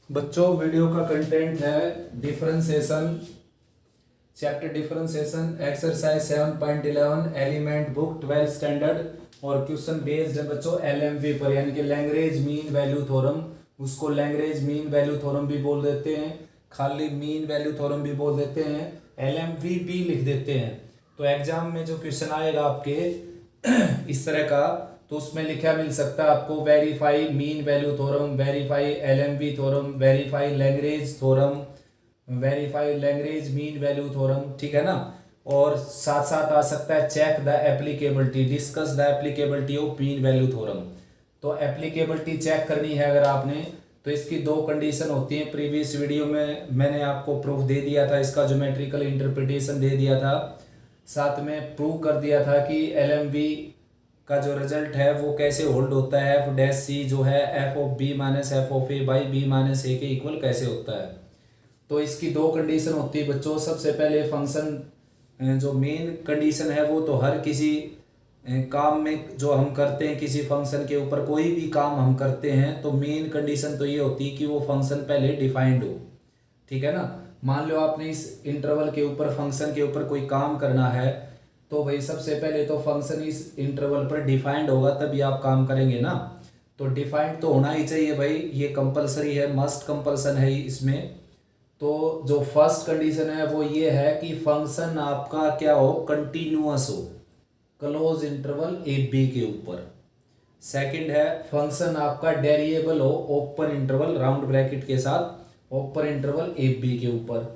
बच्चों वीडियो का कंटेंट है differentiation, chapter differentiation, exercise 7.11 element book 12 standard और क्वेश्चन बेस्ड है बच्चों एलएमवी पर, यानी कि लैग्रेंज मीन वैल्यू थ्योरम। उसको लैग्रेंज मीन वैल्यू थ्योरम भी बोल देते हैं, खाली मीन वैल्यू थ्योरम भी बोल देते हैं, एलएमवी भी लिख देते हैं। तो एग्जाम में जो क्वेश्चन आएगा आपके इस तरह का, तो उसमें लिखा मिल सकता है आपको verify mean value theorem, verify LMV theorem, verify Lagrange theorem, verify Lagrange mean value theorem, ठीक है ना। और साथ साथ आ सकता है check the applicability, discuss the applicability of mean value theorem. तो एप्लीकेबिलिटी चेक करनी है अगर आपने, तो इसकी दो कंडीशन होती है। प्रीवियस वीडियो में मैंने आपको प्रूफ दे दिया था, इसका ज्योमेट्रिकल इंटरप्रिटेशन दे दिया था, साथ में प्रूव कर दिया था कि एलएमवी का जो रिजल्ट है वो कैसे होल्ड होता है, एफ डैश सी जो है F of B minus F of A by B minus A के इक्वल कैसे होता है। तो इसकी दो कंडीशन होती है बच्चों। सबसे पहले फंक्शन जो मेन कंडीशन है वो तो हर किसी काम में जो हम करते हैं, किसी फंक्शन के ऊपर कोई भी काम हम करते हैं, तो मेन कंडीशन तो ये होती है कि वो फंक्शन पहले डिफाइंड हो, ठीक है ना। मान लो आपने इस इंटरवल के ऊपर फंक्शन के ऊपर कोई काम करना है, तो भाई सबसे पहले तो फंक्शन इस इंटरवल पर डिफाइंड होगा तभी आप काम करेंगे ना। तो डिफाइंड तो होना ही चाहिए भाई, ये कंपलसरी है, मस्ट कंपल्सन है इसमें। तो जो फर्स्ट कंडीशन है वो ये है कि फंक्शन आपका क्या हो, कंटिन्यूअस हो क्लोज इंटरवल ए बी के ऊपर। सेकंड है फंक्शन आपका डेरिएबल हो ओपन इंटरवल राउंड ब्रैकेट के साथ ओपन इंटरवल ए बी के ऊपर।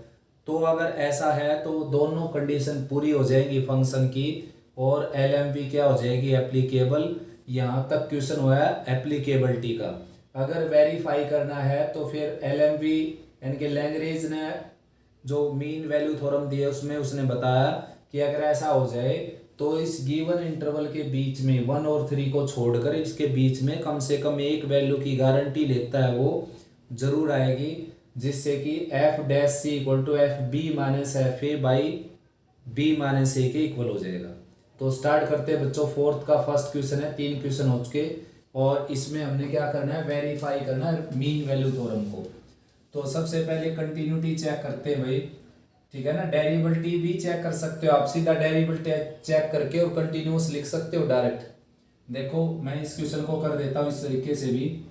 तो अगर ऐसा है तो दोनों कंडीशन पूरी हो जाएगी फंक्शन की, और एलएमवी क्या हो जाएगी, एप्लीकेबल। यहाँ तक क्वेश्चन हुआ है एप्लीकेबिलिटी का। अगर वेरीफाई करना है तो फिर एलएमवी यानी कि लैग्रेंज ने जो मीन वैल्यू थ्योरम दिया उसमें उसने बताया कि अगर ऐसा हो जाए तो इस गिवन इंटरवल के बीच में 1 और 3 को छोड़कर इसके बीच में कम से कम एक वैल्यू की गारंटी लेता है वो जरूर आएगी, जिससे कि F dash C equal to F B minus F A by B minus A के इक्वल हो जाएगा। तो स्टार्ट करते हैं बच्चों, फोर्थ का फर्स्ट क्वेश्चन है, 3 क्वेश्चन हो चुके और इसमें हमने क्या करना है, वेरीफाई करना है मीन वैल्यू थ्योरम को। तो सबसे पहले कंटिन्यूटी चेक करते हैं भाई, ठीक है ना। डेरिवेटिव भी चेक कर सकते हो आप, सीधा डेरिवेटिव चेक करके और कंटिन्यूअस लिख सकते हो डायरेक्ट। देखो मैं इस क्वेश्चन को कर देता हूँ इस तरीके से भी।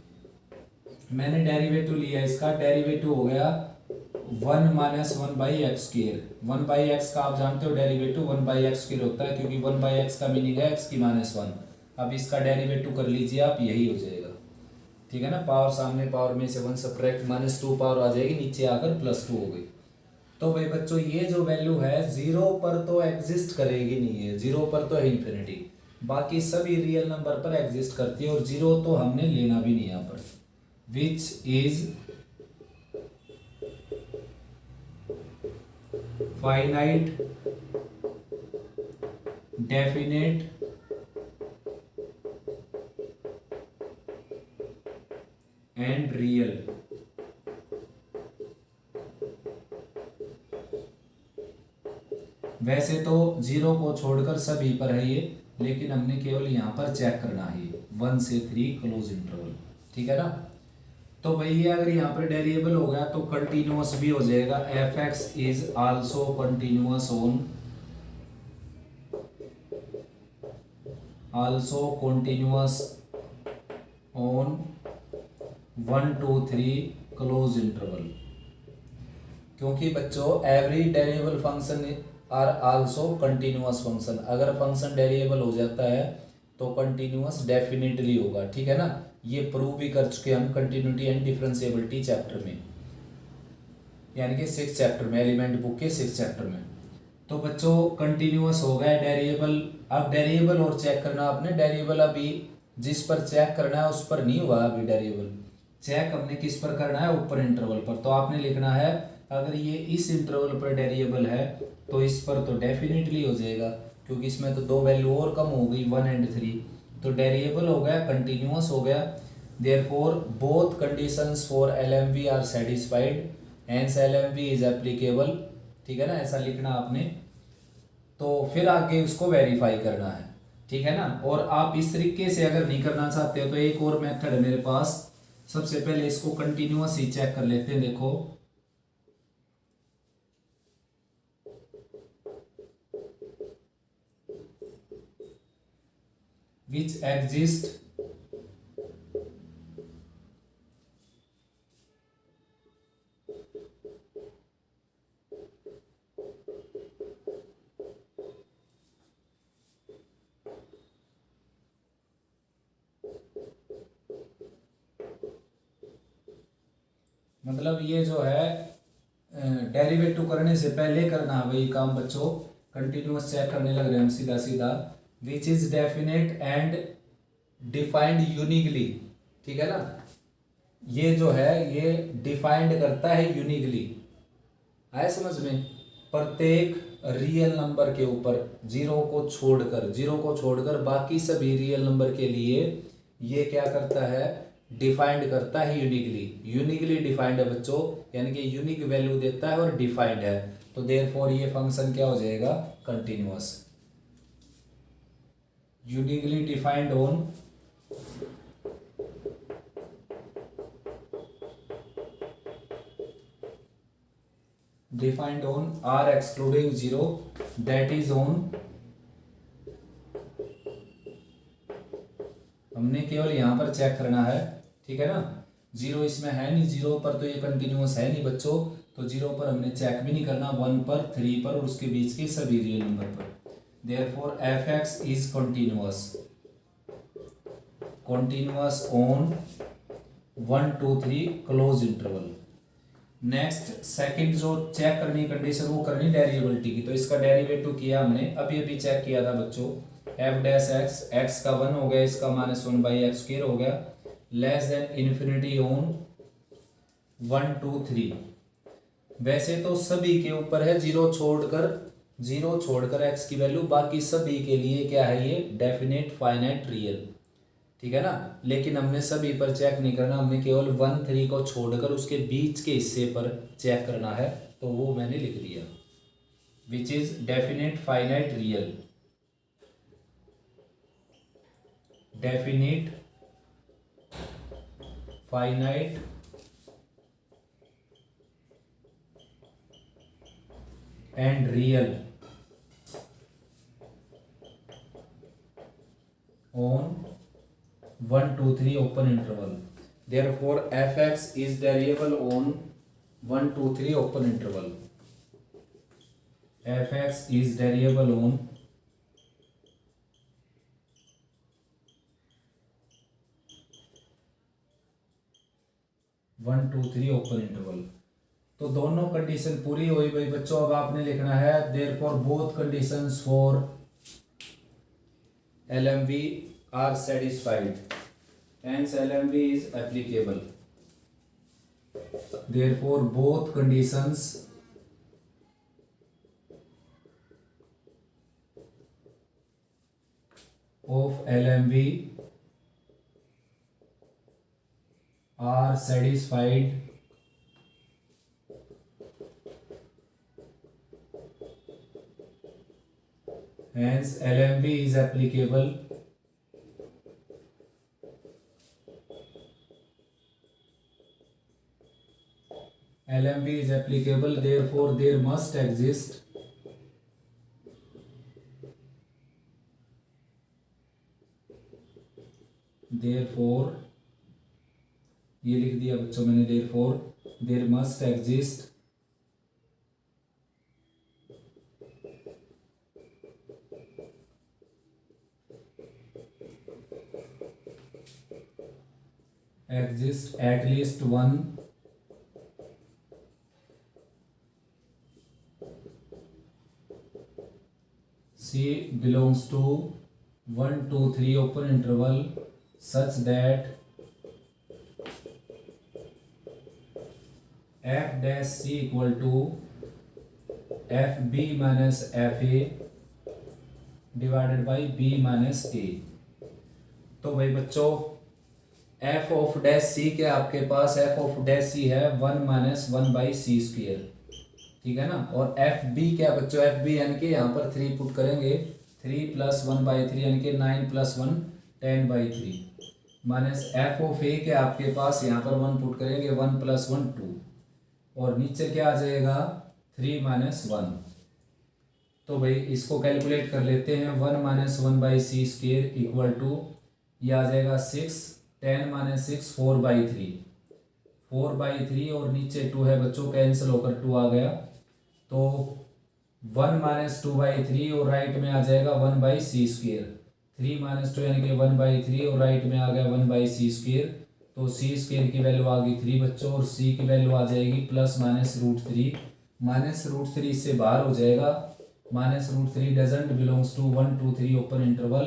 मैंने डेरिवेटिव लिया, इसका डेरिवेटिव हो गया 1 minus 1 by x square. 1 by x का आप जानते हो डेरिवेटिव 1 बाई एक्स स्क्वायर होता है, क्योंकि 1 बाई एक्स का मीनिंग है एक्स की माइनस 1। अब इसका डेरिवेटिव कर लीजिए आप, यही हो जाएगा, ठीक है ना। पावर सामने पावर में से 1 सब्ट्रैक्ट -2 पावर आ जाएगी, नीचे आकर +2 हो गई। तो भाई बच्चों ये जो वैल्यू है 0 पर तो एग्जिस्ट करेगी नहीं है, 0 पर तो है इन्फिनिटी, बाकी सभी रियल नंबर पर एग्जिस्ट करती है, और 0 तो हमने लेना भी नहीं यहाँ पर। Which is finite definite and real. वैसे तो 0 को छोड़कर सभी पर है ये, लेकिन हमने केवल यहाँ पर चेक करना है 1 से 3 क्लोज इंटरवल, ठीक है ना। तो भाई ये अगर यहाँ पर डेरिएबल हो गया तो कंटिन्यूअस भी हो जाएगा, F X is also continuous on on 1 2 3 close interval. क्योंकि बच्चों every derivable function are also continuous function, अगर फंक्शन डेरिएबल हो जाता है तो कंटिन्यूअस डेफिनेटली होगा, ठीक है ना। ये प्रूव भी कर चुके हम कंटिन्यूटी एंड डिफरेंशिएबिलिटी चैप्टर में, यानी कि 6th चैप्टर में, एलिमेंट बुक के 6th चैप्टर में। तो बच्चों कंटिन्यूअस हो गया डेरिएबल। अब डेरिएबल और चेक करना आपने, डेरिएबल अभी जिस पर चेक करना है उस पर नहीं हुआ अभी डेरिएबल, चेक हमने किस पर करना है, ऊपर इंटरवल पर। तो आपने लिखना है अगर ये इस इंटरवल पर डेरिएबल है तो इस पर तो डेफिनेटली हो जाएगा, क्योंकि इसमें तो 2 वैल्यू और कम हो गई 1 और 3, तो डेरिएबल हो गया, कंटिन्यूअस हो गया। Therefore both conditions for LMV are satisfied, hence LMV is applicable, ठीक है ना, ऐसा लिखना आपने। तो फिर आगे उसको वेरीफाई करना है, ठीक है ना। और आप इस तरीके से अगर नहीं करना चाहते हो तो एक और मेथड है मेरे पास, सबसे पहले इसको कंटिन्यूअस ही चेक कर लेते हैं। देखो विच एग्जिस्ट मतलब ये जो है डेरिवेटिव करने से पहले करना है वही काम बच्चों। कंटिन्यूअस चेक करने लग रहे हैं हम सीधा सीधा। Which is definite and defined uniquely, ठीक है ना। ये जो है ये डिफाइंड करता है यूनिकली, आए समझ में। प्रत्येक रियल नंबर के ऊपर जीरो को छोड़कर बाकी सभी रियल नंबर के लिए ये क्या करता है, डिफाइंड करता है यूनिकली डिफाइंड है बच्चों, यानी कि यूनिक वैल्यू देता है और डिफाइंड है। तो देयरफॉर ये फंक्शन क्या हो जाएगा, continuous. Uniquely defined on R excluding 0, that is on, हमने केवल यहां पर चेक करना है, ठीक है ना। जीरो इसमें है नहीं, जीरो पर तो ये कंटिन्यूअस है नहीं बच्चों, तो जीरो पर हमने चेक भी नहीं करना, 1 पर 3 पर और उसके बीच के सभी रियल नंबर पर। Therefore f(x) is continuous on 1 2 3 close interval. Next second जो चेक करनी कंडीशन वो करनी डेरिवेबिलिटी की। तो इसका डेरिवेटिव किया हमने, अभी अभी चेक किया था बच्चों। f(x), x का 1 हो गया, इसका -1/x² हो गया, लेस देन इन्फिनिटी ऑन 1 2 3। वैसे तो सभी के ऊपर है जीरो छोड़कर x की वैल्यू, बाकी सभी के लिए क्या है ये डेफिनेट फाइनाइट रियल, ठीक है ना। लेकिन हमने सभी पर चेक नहीं करना, हमने केवल 1 3 को छोड़कर उसके बीच के हिस्से पर चेक करना है, तो वो मैंने लिख दिया, which is definite finite real, definite finite and real on 1 2 3 open interval. Therefore f(x) is variable on 1 2 3 open interval. f(x) is variable on 1 2 3 open interval. तो दोनों कंडीशन पूरी हुई भाई बच्चों। अब आपने लिखना है therefore both conditions for LMV are satisfied, hence LMV is applicable. Therefore both conditions of LMV are satisfied, hence LMV is applicable. LMV is applicable, therefore there must exist therefore ये लिख दिया बच्चों मैंने, therefore there must exist at least one C belongs to 1 2 3 open interval such that f dash C equal to FB minus FA divided by B minus A। तो भाई बच्चों f of dash C क्या आपके पास, f of dash c है 1 - 1/c², ठीक है ना। और एफ बी क्या बच्चों, एफ बी यानी कि यहाँ पर 3 पुट करेंगे, 3 + 1/3 यानी कि 9 + 1 10/3 माइनस एफ ऑफ ए के आपके पास यहाँ पर 1 पुट करेंगे, 1 + 1 2, और नीचे क्या आ जाएगा 3 - 1। तो भाई इसको कैलकुलेट कर लेते हैं। 1 - 1/c² इक्वल टू ये आ जाएगा 6, 10 - 6 4/3, 4/3 और नीचे 2 है बच्चों, कैंसिल होकर 2 आ गया। तो 1 - 2/3 और राइट में आ जाएगा 1/c²। 3 - 2 यानी कि 1/3 और राइट में आ गया 1/c²। तो c² की वैल्यू आ गई 3 बच्चों, और c की वैल्यू आ जाएगी +-√3। -√3 से बाहर हो जाएगा। -√3 doesn't belongs to 1 2 3 open interval,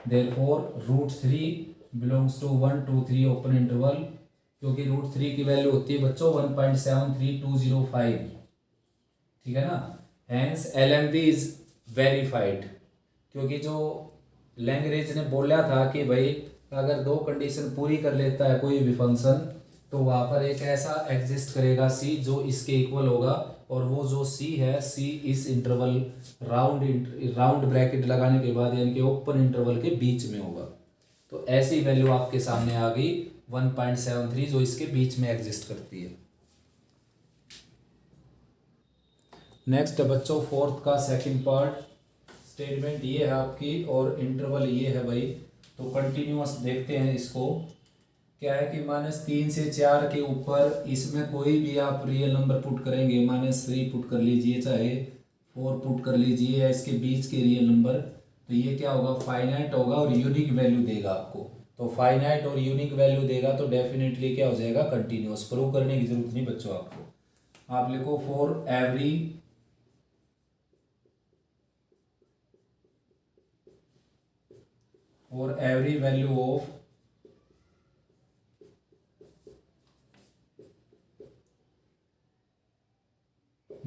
therefore √3 belongs to 1 2 3 open interval, क्योंकि √3 की वैल्यू होती है बच्चों 1.73205। ठीक है ना। हैंस LMV इज वेरीफाइड, क्योंकि जो लैंग्वेज ने बोला था कि भाई अगर 2 कंडीशन पूरी कर लेता है कोई भी फंक्शन, तो वहाँ पर एक ऐसा एग्जिस्ट करेगा C जो इसके इक्वल होगा, और वो जो C है, C इस इंटरवल राउंड ब्रैकेट लगाने के बाद यानी कि ओपन इंटरवल के बीच में होगा। तो ऐसी वैल्यू आपके सामने आ गई 1.73 जो इसके बीच में एग्जिस्ट करती है। नेक्स्ट बच्चों फोर्थ का सेकंड पार्ट, स्टेटमेंट ये है आपकी और इंटरवल ये है भाई। तो कंटिन्यूअस देखते हैं इसको। क्या है कि -3 से 4 के ऊपर इसमें कोई भी आप रियल नंबर पुट करेंगे, -3 पुट कर लीजिए, चाहे 4 पुट कर लीजिए, या इसके बीच के रियल नंबर, तो ये क्या होगा फाइनाइट होगा और यूनिक वैल्यू देगा आपको। तो फाइनाइट और यूनिक वैल्यू देगा तो डेफिनेटली क्या हो जाएगा कंटिन्यूअस। प्रूव करने की जरूरत नहीं बच्चों आपको। आप लिखो for every value of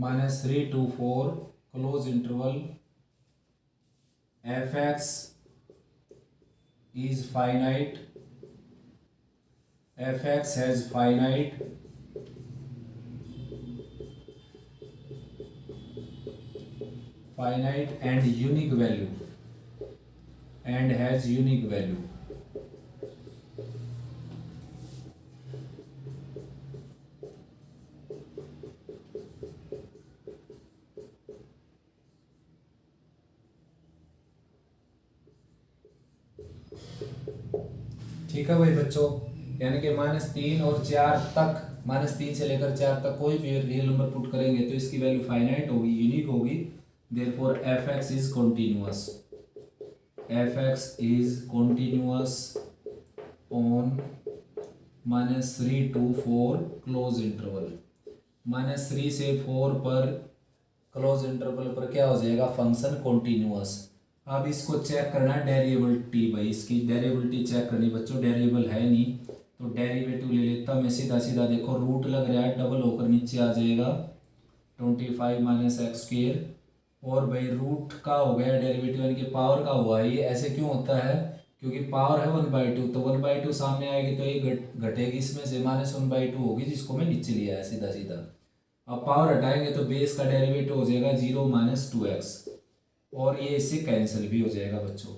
-3 to 4 close interval f(x) is finite, f(x) has finite and unique value and has unique value. ठीक है भाई बच्चों, यानी कि -3 और 4 तक, -3 से लेकर 4 तक कोई भी रियल नंबर पुट करेंगे तो इसकी वैल्यू फाइनाइट होगी, यूनिक होगी। Therefore f(x) is continuous, f(x) is continuous on -3 to 4 close interval. -3 से 4 पर क्लोज इंटरवल पर क्या हो जाएगा फंक्शन कॉन्टिन्यूअस। अब इसको चेक करना है डेरिवेबिलिटी, भाई इसकी डेरिवेबिलिटी चेक करनी बच्चों, डेरिवेबल है नहीं तो डेरिवेटिव ले लेता मैं सीधा सीधा। देखो रूट लग रहा है, डबल होकर नीचे आ जाएगा 25 - x², और भाई रूट का हो गया डेरिवेटिव यानी कि पावर का हुआ है। ये ऐसे क्यों होता है, क्योंकि पावर है 1/2, तो 1/2 सामने आएगी तो ये घटेगी, इसमें से -1/2 होगी जिसको मैं नीचे लिया है सीधा सीधा। अब पावर हटाएंगे तो बेस का डेरिवेटिव हो जाएगा 0 - 2x, और ये इससे कैंसिल भी हो जाएगा बच्चों।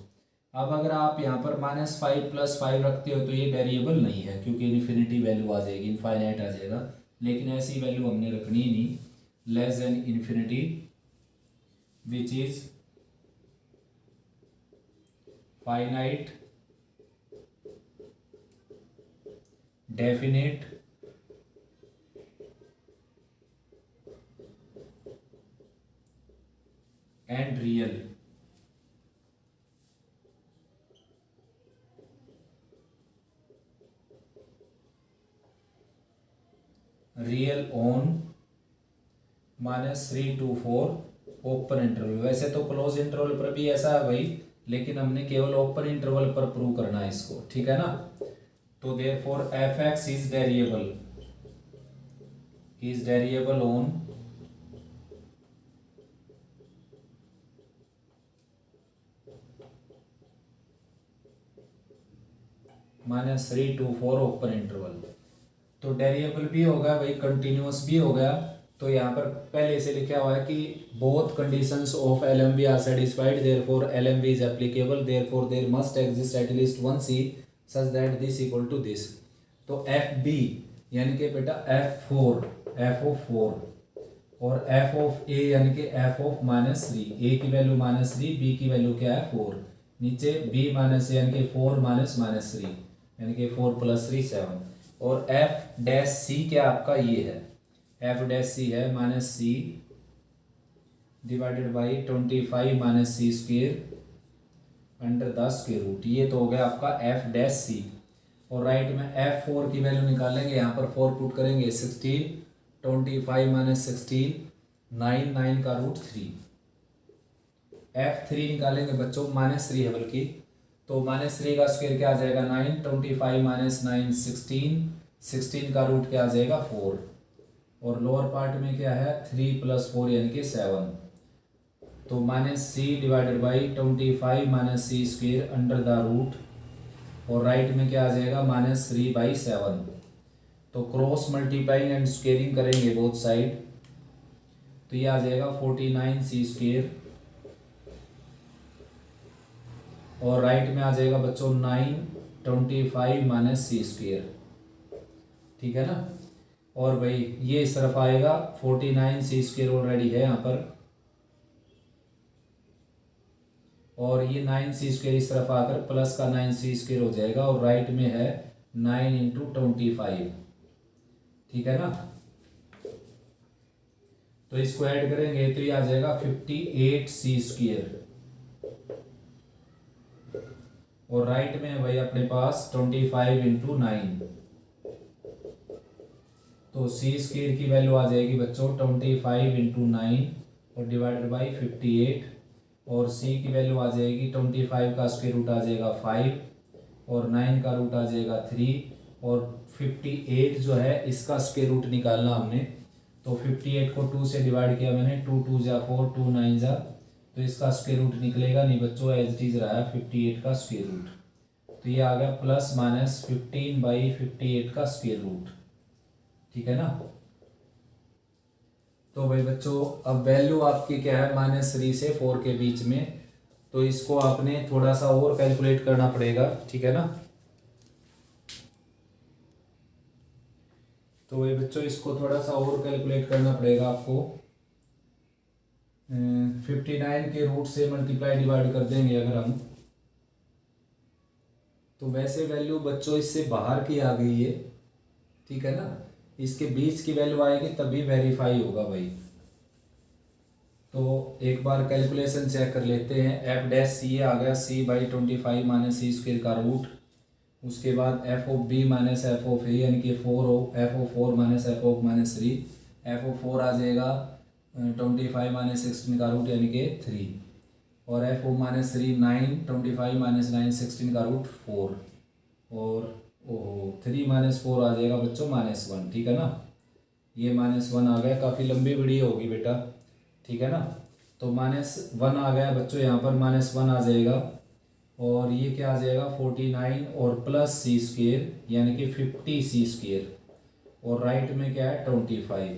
अब अगर आप यहाँ पर -5 + 5 रखते हो तो ये वेरिएबल नहीं है, क्योंकि इन्फिनिटी वैल्यू आ जाएगी, इनफाइनाइट आ जाएगा। लेकिन ऐसी वैल्यू हमने रखनी ही नहीं, less than infinity which is finite, definite and real. Real on -3 to 4 open interval. वैसे तो क्लोज इंटरवल पर भी ऐसा है भाई, लेकिन हमने केवल ओपन इंटरवल पर प्रूव करना है इसको, ठीक है ना। तो therefore f(x) is derivable on -3 to 4 open interval. तो डेरिएबल भी होगा भाई, कंटिन्यूअस भी हो गया। तो यहाँ पर पहले से लिखा हुआ है कि both conditions of LMV are satisfied, therefore LMV is applicable, therefore there must exist at least one C such that this equal to this. तो एफ बी यानी कि बेटा एफ ऑफ फोर और एफ ऑफ ए यानी कि एफ ऑफ -3। ए की value -3, B की value क्या है 4। नीचे बी माइनस यानी कि 4 माइनस -3 यानी कि 4 + 3 7। और एफ डैश सी क्या आपका ये है, एफ डैश सी है -c divided by 25 - c² under the square root. ये तो हो गया आपका एफ डैश सी। और राइट में F4 की वैल्यू निकालेंगे, यहाँ पर 4 पुट करेंगे 16, 25 - 16 9, 9 का रूट 3। F3 निकालेंगे बच्चों, -3 है बल्कि, तो -3 का स्क्वायर क्या आ जाएगा 9, 25 - 9 16, 16 का रूट क्या आ जाएगा 4। और लोअर पार्ट में क्या है 3 + 4 यानी कि 7। तो -c divided by 25 - c² under the root. और राइट में क्या आ जाएगा -3/7। तो क्रॉस मल्टीप्लाइंग एंड स्क्वेयरिंग करेंगे बोथ साइड, तो ये आ जाएगा 49c²। और राइट में आ जाएगा बच्चों 9, 25 - c²। ठीक है ना। और भाई ये इस तरफ आएगा 49c² ऑलरेडी है यहाँ पर, और ये 9c² इस तरफ आकर प्लस का 9c² हो जाएगा। और राइट में है 9 × 25। ठीक है ना। तो इसको ऐड करेंगे तो ये आ जाएगा 58c²। और राइट में है भाई अपने पास 25 × 9। तो c² की वैल्यू आ जाएगी बच्चों 25 × 9 और डिवाइडेड बाई 58। और c की वैल्यू आ जाएगी 25 का स्क्वायर रूट आ जाएगा 5 और 9 का रूट आ जाएगा 3 और 58 जो है इसका स्क्वायर रूट निकालना हमने। तो 58 को 2 से डिवाइड किया मैंने, 2 2 = 4, 2 9 = तो इसका स्क्वायर रूट निकलेगा नहीं बच्चों, एज इट इज रहा है 58 का स्क्वायर रूट। तो ये आ गया +-15/58 का स्क्वायर रूट। ठीक है ना। तो भाई बच्चों अब वैल्यू आपकी क्या है -3 से 4 के बीच में, तो इसको आपने थोड़ा सा और कैलकुलेट करना पड़ेगा। ठीक है ना। तो भाई बच्चों इसको थोड़ा सा और कैलकुलेट करना पड़ेगा आपको। 59 के रूट से मल्टीप्लाई डिवाइड कर देंगे अगर हम, तो वैसे वैल्यू बच्चों इससे बाहर की आ गई है। ठीक है ना। इसके बीच की वैल्यू आएगी तभी वेरीफाई होगा भाई। तो एक बार कैलकुलेशन चेक कर लेते हैं। एफ डैश सी आ गया c/25 - c² का रूट। उसके बाद F of B minus F of ए यानी कि 4 F of 4 minus F of -3। F of 4 आ जाएगा 25 - 16 का रूट यानी कि 3। और एफ ऑफ -3 9, 25 - 9 16 का रूट 4। और 3 - 4 आ जाएगा बच्चों -1। ठीक है ना। ये -1 आ गया, काफ़ी लंबी वीडियो होगी बेटा। ठीक है ना। तो -1 आ गया बच्चों, यहाँ पर -1 आ जाएगा। और ये क्या आ जाएगा 49 और प्लस c² यानी कि 50c²। और राइट में क्या है 25।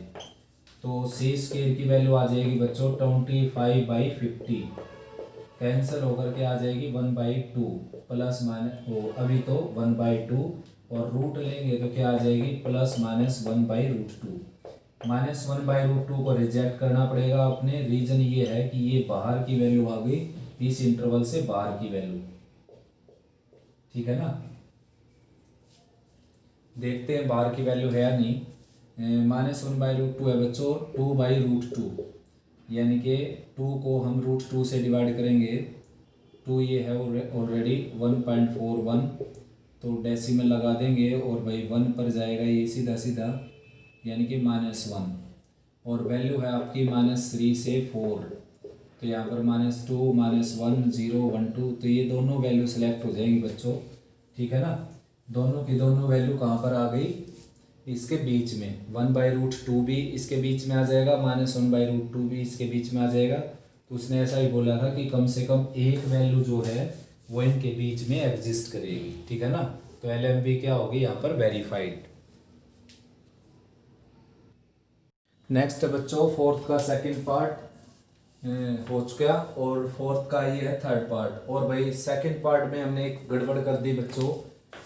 तो c² की वैल्यू आ जाएगी बच्चों 25/50। कैंसिल होकर के आ जाएगी 1/2 प्लस माइनस अभी तो 1/2 और रूट लेंगे तो क्या आ जाएगी +-1/√2। -1/√2 को रिजेक्ट करना पड़ेगा अपने। रीजन ये है कि ये बाहर की वैल्यू आ गई, इस इंटरवल से बाहर की वैल्यू। ठीक है ना। देखते हैं बाहर की वैल्यू है या नहीं। -1/√2 है बच्चों 2/√2 यानी कि 2 को हम √2 से डिवाइड करेंगे। 2 ये है ऑलरेडी 1.41, तो डेसिमल लगा देंगे और भाई 1 पर जाएगा ये सीधा सीधा यानी कि -1। और वैल्यू है आपकी -3 से 4, तो यहाँ पर -2 -1 0 1 2, तो ये दोनों वैल्यू सेलेक्ट हो जाएंगी बच्चों। ठीक है ना। दोनों की दोनों वैल्यू कहाँ पर आ गई, इसके बीच में। 1/√2 भी इसके बीच में आ जाएगा, -1/√2 भी इसके बीच में आ जाएगा। तो उसने ऐसा ही बोला था कि कम से कम एक वैल्यू जो है वो इनके बीच में एग्जिस्ट करेगी। ठीक है ना। तो LMB क्या होगी यहाँ पर वेरीफाइड। नेक्स्ट बच्चों फोर्थ का सेकंड पार्ट हो चुका और फोर्थ का ये है थर्ड पार्ट। और भाई सेकंड पार्ट में हमने एक गड़बड़ कर दी बच्चों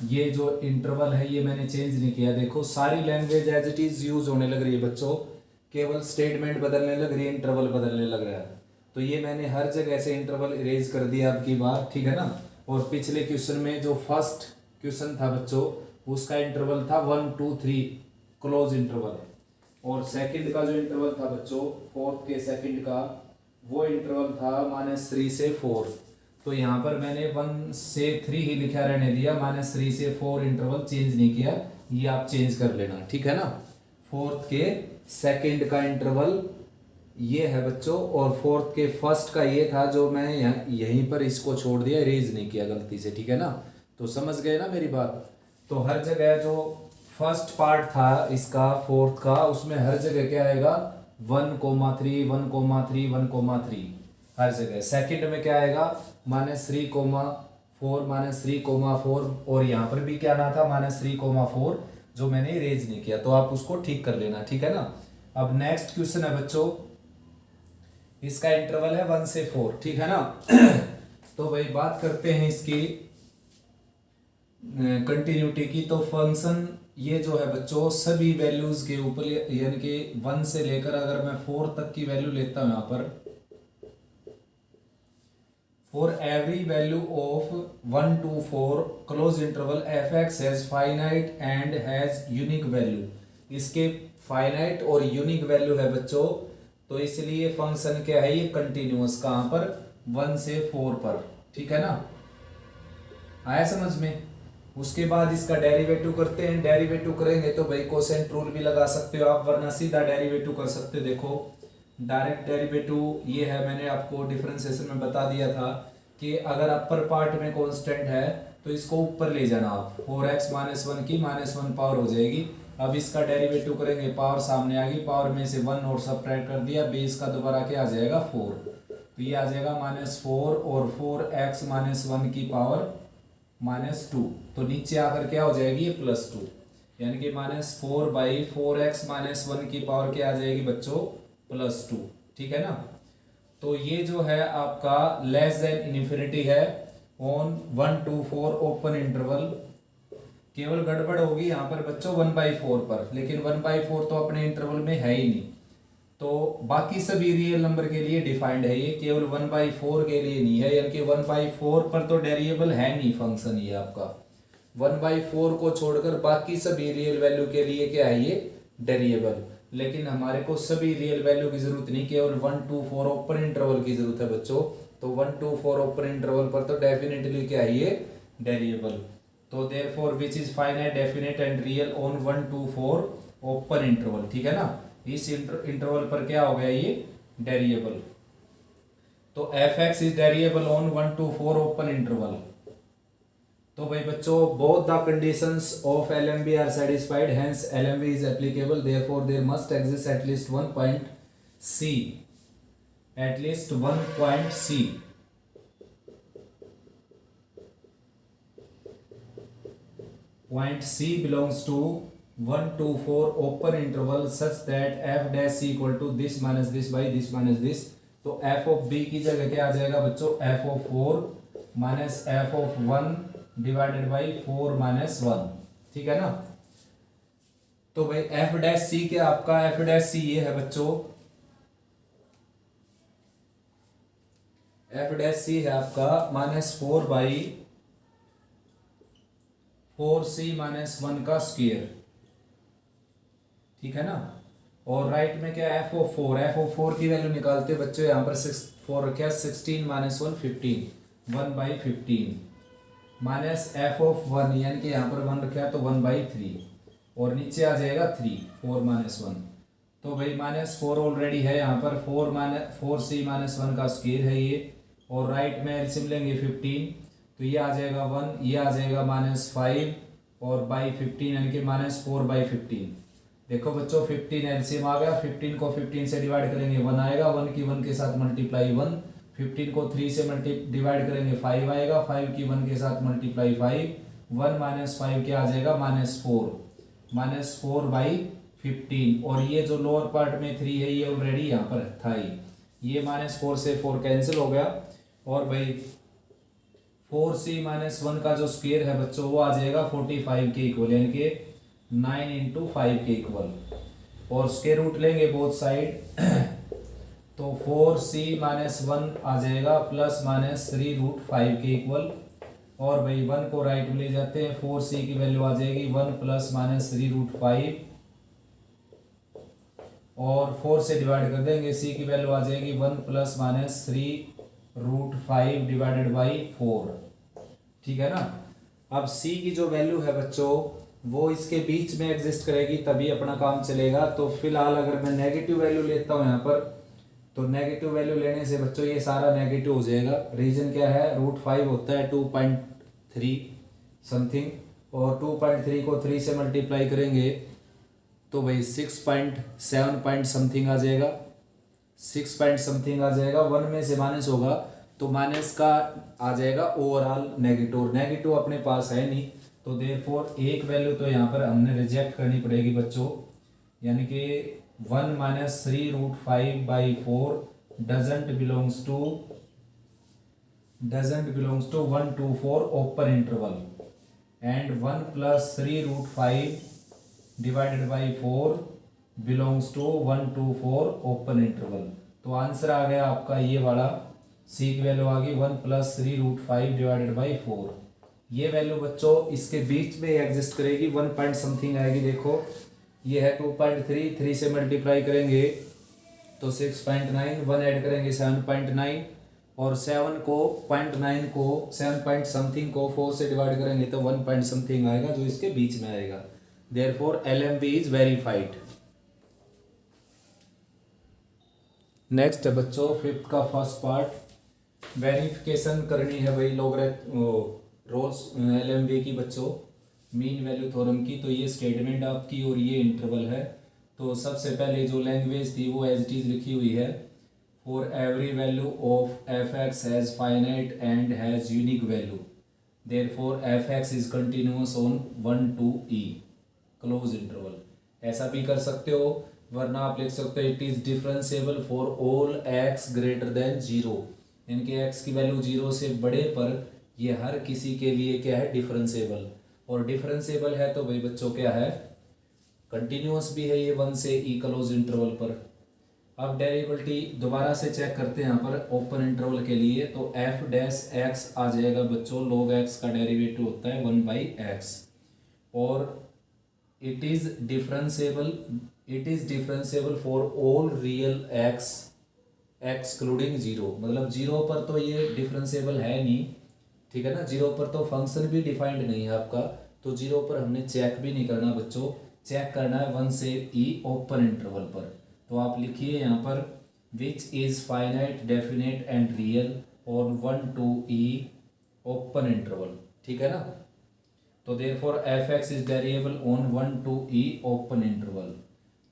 ये जो इंटरवल है ये मैंने चेंज नहीं किया। देखो सारी language as it is use होने लग रही है बच्चों, केवल स्टेटमेंट बदलने लग रही है, इंटरवल बदलने लग रहा है। तो ये मैंने हर जगह से इंटरवल इरेज कर दिया अब की बार, ठीक है ना। और पिछले क्वेश्चन में जो फर्स्ट क्वेश्चन था बच्चों उसका इंटरवल था 1 2 3 क्लोज इंटरवल, और सेकंड का जो इंटरवल था बच्चों फोर्थ के सेकंड का वो इंटरवल था -3 से 4। तो यहाँ पर मैंने 1 से 3 ही लिखा रहने दिया, -3 से 4 इंटरवल चेंज नहीं किया, ये आप चेंज कर लेना, ठीक है ना। फोर्थ के सेकंड का इंटरवल ये है बच्चों, और फोर्थ के फर्स्ट का ये था जो मैं यहीं पर इसको छोड़ दिया, इरेज नहीं किया गलती से, ठीक है ना। तो समझ गए ना मेरी बात। तो हर जगह जो फर्स्ट पार्ट था इसका फोर्थ का उसमें हर जगह क्या आएगा 1,3 1,3 1,3 हर जगह। सेकंड में क्या आएगा -3,4 -3,4, और यहाँ पर भी क्या आना था -3,4 जो मैंने इरेज नहीं किया, तो आप उसको ठीक कर लेना, ठीक है ना। अब नेक्स्ट क्वेश्चन है बच्चों, इसका इंटरवल है 1 से 4, ठीक है ना। तो भाई बात करते हैं इसकी कंटिन्यूटी की। तो फंक्शन ये जो है बच्चों सभी वैल्यूज के ऊपर, यानी कि 1 से लेकर अगर मैं 4 तक की वैल्यू लेता हूं, यहाँ पर for every value of 1 to 4 close interval F x has finite and has unique value. इसके फाइनाइट और यूनिक वैल्यू है बच्चों, तो इसलिए फंक्शन क्या है ये कंटिन्यूअस, कहां पर 1 से 4 पर, ठीक है ना। आया समझ में। उसके बाद इसका डेरिवेटिव करते हैं। डेरिवेटिव करेंगे तो भाई कोसेंट रूल भी लगा सकते हो आप, वरना सीधा डेरिवेटिव कर सकते हो। देखो डायरेक्ट डेरिवेटिव ये है, मैंने आपको डिफरेंशिएशन में बता दिया था कि अगर अपर पार्ट में कांस्टेंट है तो इसको ऊपर ले जाना आप, 4x - 1 की -1 पावर हो जाएगी। अब इसका डेरिवेटिव करेंगे, पावर सामने आ गई, पावर में से 1 और सब्ट्रैक्ट कर दिया, बेस का दोबारा क्या आ जाएगा 4, तो ये आ जाएगा -4 और 4x - 1 की पावर -2, तो नीचे आकर क्या हो जाएगी ये +2, यानी कि -4/4x - 1 की पावर क्या आ जाएगी बच्चों +2, ठीक है ना। तो ये जो है आपका लेस देन इन्फिनिटी है ऑन 1 to 4 ओपन इंटरवल। केवल गड़बड़ होगी यहाँ पर बच्चों 1/4 पर, लेकिन 1/4 तो अपने इंटरवल में है ही नहीं, तो बाकी सभी रियल नंबर के लिए डिफाइंड है ये, केवल 1/4 के लिए नहीं है, यानी कि 1/4 पर तो डेरिएबल है नहीं फंक्शन ये आपका। 1/4 को छोड़कर बाकी सभी रियल वैल्यू के लिए क्या है ये डेरिएबल, लेकिन हमारे को सभी रियल वैल्यू की जरूरत नहीं, केवल 1 to 4 ओपन इंटरवल की जरूरत है बच्चों। तो 1 to 4 ओपन इंटरवल पर तो डेफिनेटली क्या है ये डेरिएबल। तो therefore which is finite definite and real on 1 to 4 open interval, ठीक है ना। इस इंटरवल पर क्या हो गया ये डेरिएबल। तो F X is derivable on 1 to 4 open interval. तो भाई बच्चों both the conditions of LMB are satisfied, hence LMB is applicable, therefore there must exist at least one point C, at least one point C, point C belongs to 1 to 4 open interval such that f dash c equal to this minus this by this minus this। तो f of b की जगह क्या आ जाएगा बच्चों f of 4 minus f of 1 divided by 4 - 1, ठीक है ना। तो भाई f डैश c क्या आपका f डैश c ये है बच्चों, f डैश c है आपका -4/4c - 1 का स्क्वायर, ठीक है ना। और राइट में क्या f of 4 की वैल्यू निकालते हैं बच्चों, यहाँ पर 4 रखा 16 - 1 15, 1/15 माइनस f of 1, यानी कि यहाँ पर 1 रखा है तो 1/3, और नीचे आ जाएगा 3 4 - 1। तो भाई -4 ऑलरेडी है यहाँ पर, 4c - 1 का स्क्वायर है ये, और राइट में एलसीएम लेंगे 15, तो ये आ जाएगा 1, ये आ जाएगा -5 और बाई 15, यानी कि -4/15। देखो बच्चों 15 एलसीएम आ गया, 15 को 15 से डिवाइड करेंगे 1 आएगा, 1 की 1 के साथ मल्टीप्लाई 1, 15 को 3 से डिवाइड करेंगे 5 आएगा, 5 की 1 के साथ मल्टीप्लाई 5, 1 - 5 क्या आ जाएगा -4/15, और ये जो लोअर पार्ट में 3 है ये ऑलरेडी यहाँ पर था ही, ये -4 से 4 कैंसिल हो गया, और भाई 4c माइनस 1 का जो स्क्वायर है बच्चों वो आ जाएगा 45 के इक्वल, यानी कि 9 इंटू 5 के इक्वल। और स्क्वायर रूट लेंगे बोथ साइड तो 4c माइनस 1 आ जाएगा प्लस माइनस 3 रूट 5 के इक्वल। और भाई 1 को राइट में ले जाते हैं, 4c की वैल्यू आ जाएगी 1 प्लस माइनस 3 रूट 5 और 4 से डिवाइड कर देंगे, c की वैल्यू आ जाएगी 1 plus minus 3 root 5 divided by 4। ठीक है ना। अब c की जो वैल्यू है बच्चों वो इसके बीच में एग्जिस्ट करेगी तभी अपना काम चलेगा। तो फिलहाल अगर मैं नेगेटिव वैल्यू लेता हूँ यहाँ पर, तो नेगेटिव वैल्यू लेने से बच्चों ये सारा नेगेटिव हो जाएगा। रीजन क्या है, रूट 5 होता है 2.3 समथिंग, और 2.3 को 3 से मल्टीप्लाई करेंगे तो भाई 6.7 पॉइंट समथिंग आ जाएगा, 6 पॉइंट समथिंग आ जाएगा। 1 में से माइनस होगा तो माइनस का आ जाएगा ओवरऑल नेगेटिव, और नेगेटिव अपने पास है नहीं, तो देयरफॉर एक वैल्यू तो यहाँ पर हमने रिजेक्ट करनी पड़ेगी बच्चों, यानी कि 1 minus 3 root 5 by 4 doesn't belongs to 1 to 4 open interval, and 1 plus 3 root 5 divided by 4 belongs to 1 to 4 open interval. तो आंसर आ गया आपका ये वाला, सी की वैल्यू आ गई 1 प्लस 3 रूट 5 डिवाइडेड बाई 4। ये वैल्यू बच्चों इसके बीच में एग्जिस्ट करेगी, 1 पॉइंट समथिंग आएगी। देखो ये है 2.3, 3 से मल्टीप्लाई करेंगे तो 6.9, 1 ऐड करेंगे 7.9, और 7 को 0.9 को 7 पॉइंट समथिंग को 4 से डिवाइड करेंगे तो 1 पॉइंट समथिंग आएगा जो इसके बीच में आएगा। Therefore LMB is verified. Next है बच्चों फिफ्थ का फर्स्ट पार्ट, वेरिफिकेशन करनी है भाई रोल्स LMB की बच्चों, मीन वैल्यू थ्योरम की। तो ये स्टेटमेंट आपकी और ये इंटरवल है। तो सबसे पहले जो लैंग्वेज थी वो एज इट इज लिखी हुई है, for every value of f(x) has finite and has unique value, therefore f(x) is continuous on 1 to e close interval. ऐसा भी कर सकते हो, वरना आप लिख सकते हो it is differentiable for all x greater than 0, यानी कि x की वैल्यू 0 से बड़े पर ये हर किसी के लिए क्या है, डिफरेंशिएबल। और डिफरेंशिएबल है तो भाई बच्चों क्या है, कंटिन्यूअस भी है ये 1 से e क्लोज इंटरवल पर। अब डेरिवेटिव दोबारा से चेक करते हैं यहाँ पर ओपन इंटरवल के लिए, तो f(x) आ जाएगा बच्चों, log x का डेरिवेटिव होता है 1/x, और it is differentiable for all real x excluding 0, मतलब 0 पर तो ये डिफरेंशिएबल है नहीं, ठीक है ना। 0 पर तो फंक्शन भी डिफाइंड नहीं है आपका, तो 0 पर हमने चेक भी नहीं करना बच्चों, चेक करना है 1 से e ओपन इंटरवल पर। तो आप लिखिए यहाँ पर which is finite definite and real on 1 to e open interval, ठीक है ना। तो therefore f(x) is variable on 1 to e open interval.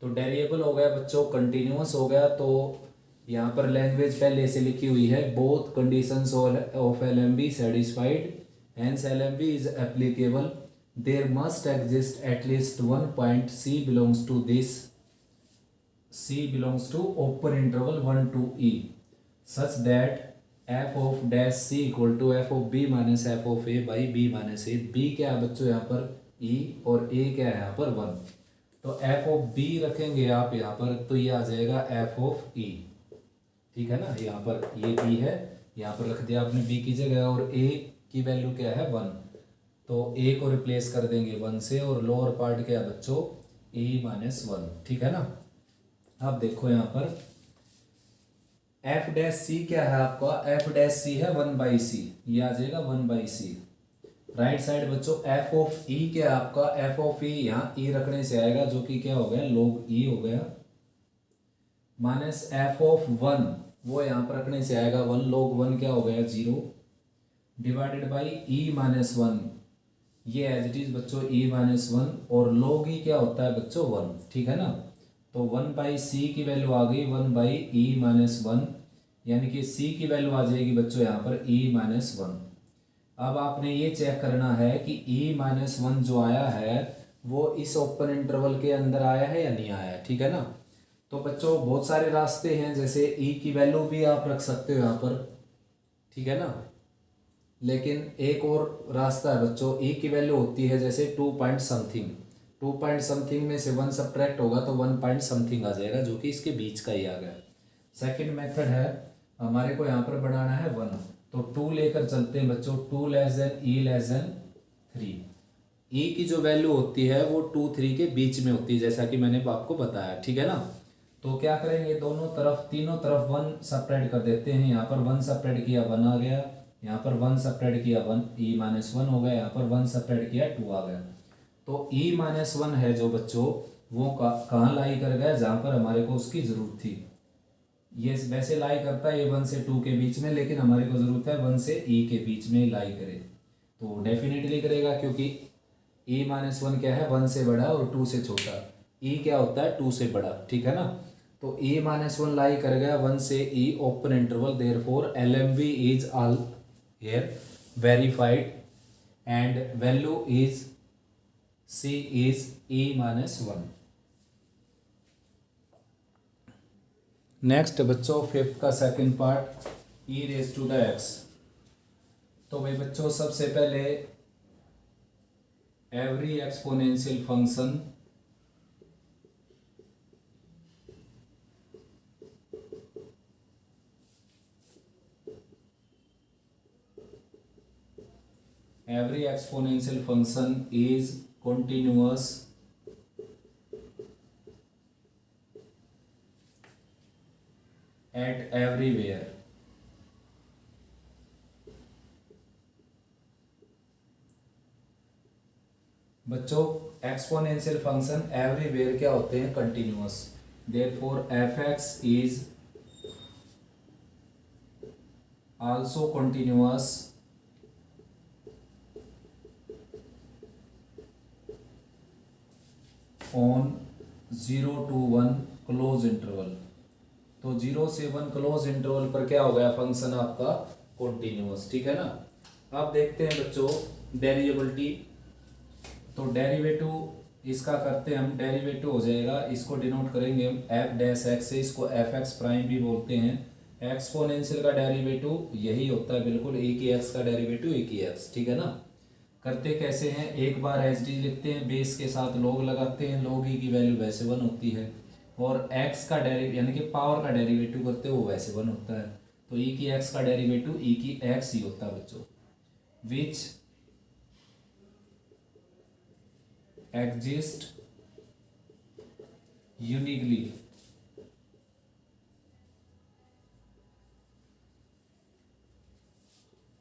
तो वेरिएबल हो गया बच्चों, कंटिन्यूअस हो गया। तो यहाँ पर लैंग्वेज पहले से लिखी हुई है, both conditions of LMB satisfied, hence LMB is applicable, there must exist at least one point c belongs to open interval 1 to e such that f of dash c equal to f of b minus f of a by b minus a। b क्या है बच्चों यहाँ पर e, और a क्या है यहाँ पर 1। तो f of b रखेंगे आप यहाँ पर, तो ये आ जाएगा f of e, ठीक है ना। यहाँ पर ये b है, यहाँ पर रख दिया आपने b की जगह, और a की वैल्यू क्या है 1, तो a को रिप्लेस कर देंगे 1 से, और लोअर पार्ट क्या है बच्चों e माइनस 1, ठीक है ना। अब देखो यहाँ पर f(c) क्या है आपका, f(c) है 1/c, ये आ जाएगा 1/c। राइट साइड बच्चों f of e क्या है आपका, f of e यहाँ e रखने से आएगा जो कि क्या हो गया log e हो गया, माइनस f of 1 वो यहाँ पर रखने से आएगा 1 log 1 क्या हो गया 0, डिवाइडेड बाई e माइनस 1, ये एज इट इज बच्चों e माइनस 1, और log e क्या होता है बच्चों 1, ठीक है ना। तो 1/c की वैल्यू आ गई 1/e माइनस 1, यानी कि c की वैल्यू आ जाएगी बच्चों यहाँ पर e माइनस 1। अब आपने ये चेक करना है कि e माइनस 1 जो आया है वो इस ओपन इंटरवल के अंदर आया है या नहीं आया है, ठीक है ना। तो बच्चों बहुत सारे रास्ते हैं, जैसे e की वैल्यू भी आप रख सकते हो यहाँ पर, ठीक है ना, लेकिन एक और रास्ता है बच्चों, ई की वैल्यू होती है जैसे 2 पॉइंट समथिंग, 2 पॉइंट समथिंग में से 1 सब्ट्रैक्ट होगा तो 1 पॉइंट समथिंग आ जाएगा, जो कि इसके बीच का ही आ गया। सेकंड मेथड है, हमारे को यहाँ पर बनाना है 1, तो 2 लेकर चलते हैं बच्चों, 2 लेस देन ई लेस देन 3। ई की जो वैल्यू होती है वो 2 3 के बीच में होती है, जैसा कि मैंने आपको बताया, ठीक है ना। तो क्या करेंगे, दोनों तरफ तीनों तरफ 1 सब्ट्रैक्ट कर देते हैं। यहाँ पर 1 सब्ट्रैक्ट किया 1 आ गया, यहाँ पर 1 सब्ट्रैक्ट किया 1 ई माइनस 1 हो गया, यहाँ पर 1 सब्ट्रैक्ट किया 2 आ गया। तो ई माइनस 1 है जो बच्चों, वो कहाँ लाई कर गया, जहाँ पर हमारे को उसकी ज़रूरत थी। ये वैसे लाई करता है ये 1 से 2 के बीच में, लेकिन हमारे को ज़रूरत है 1 से ई के बीच में लाई करे, तो डेफिनेटली करेगा, क्योंकि ई माइनस 1 क्या है, 1 से बड़ा और 2 से छोटा। ई क्या होता है, 2 से बड़ा, ठीक है ना। तो ई माइनस 1 लाई कर गया 1 से E open interval, therefore LMV is all here verified and value is C is E minus 1। Next बच्चों फिफ्थ का second part, e raise to the x। तो भाई बच्चों सबसे पहले every exponential function is continuous at everywhere। बच्चों exponential function everywhere क्या होते हैं, continuous. Therefore fx is also continuous on 0 to 1 closed interval. तो 0 से 1 क्लोज इंटरवल पर क्या हो गया, फंक्शन आपका कंटिन्यूअस, ठीक है ना। अब देखते हैं बच्चों डेरिवेबिलिटी। तो डेरिवेटिव इसका करते हैं हम, डेरिवेटिव हो जाएगा, इसको डिनोट करेंगे हम एफ डैश एक्स से, इसको एफ एक्स प्राइम भी बोलते हैं। एक्सपोनेंशियल का डेरिवेटिव यही होता है बिल्कुल, ए की एक्स का डेरिवेटिव ए की एक्स, ठीक है ना। करते कैसे हैं, एक बार एच डी लिखते हैं, बेस के साथ लॉग लगाते हैं, लॉग ई की वैल्यू वैसे 1 होती है, और एक्स का डेरिवेटिव यानी कि पावर का डेरिवेटिव करते हैं वो वैसे 1 होता है। तो ई की एक्स का डेरिवेटिव ई की एक्स ही होता है बच्चों, विच exist uniquely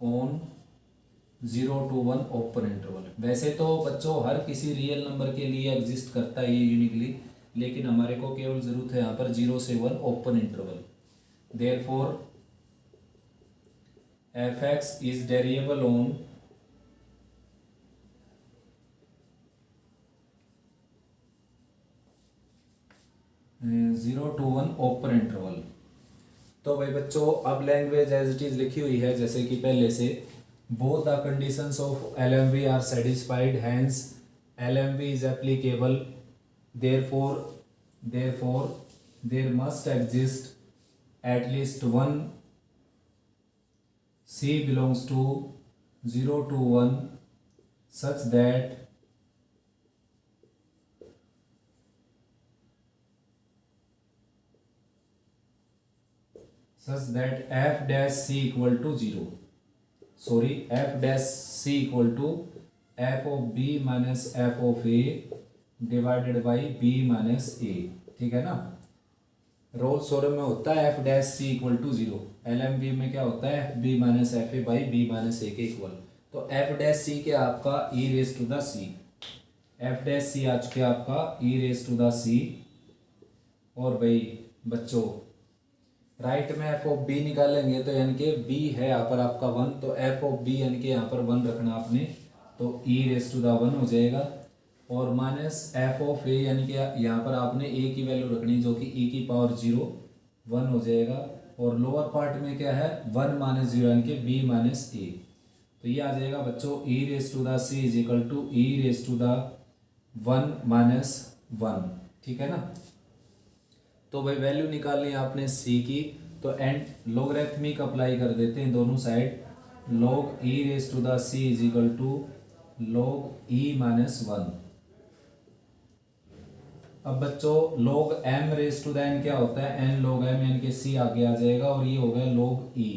on 0 to 1 open interval. वैसे तो बच्चों हर किसी रियल नंबर के लिए एग्जिस्ट करता है ये यूनिकली, लेकिन हमारे को केवल जरूरत है यहाँ पर 0 से 1 open interval. Therefore F X is derivable on 0 to 1 open interval. तो भाई बच्चों अब लैंग्वेज एज इट इज लिखी हुई है जैसे कि पहले से, both the conditions of LMV are satisfied, hence LMV is applicable, therefore there must exist at least one C belongs to 0 to 1 such that f dash C equal to 0, sorry f dash c equal to f of b minus f of a divided by b minus a, ठीक है ना। Rolle's theorem में होता है f dash c equal to 0, LMB में क्या होता है f b minus f a by b minus a के इक्वल। तो f डैश c क्या आपका e raise to the c, f dash c आ चुके आपका e raise to the c, और भाई बच्चों राइट में एफ ऑफ बी निकालेंगे तो यानी कि बी है यहाँ पर आपका 1, तो एफ ऑफ बी यानी कि यहाँ पर 1 रखना आपने, तो ई रेस टू द 1 हो जाएगा, और माइनस एफ ऑफ ए यानी कि यहाँ पर आपने ए की वैल्यू रखनी जो कि ई की पावर 0 1 हो जाएगा, और लोअर पार्ट में क्या है 1 माइनस 0 यानी कि बी माइनस ए। तो ये आ जाएगा बच्चों E raise to the C is equal to E raise to the 1 minus 1, ठीक है ना। तो भाई वैल्यू निकालनी है आपने c की, तो एंड लोगरिथमिक अप्लाई कर देते हैं दोनों side, log e raise to the c is equal to log e minus 1। अब बच्चों log m raise to the n क्या होता है, n log m यानी कि c आगे आ जाएगा और ये हो गया log e।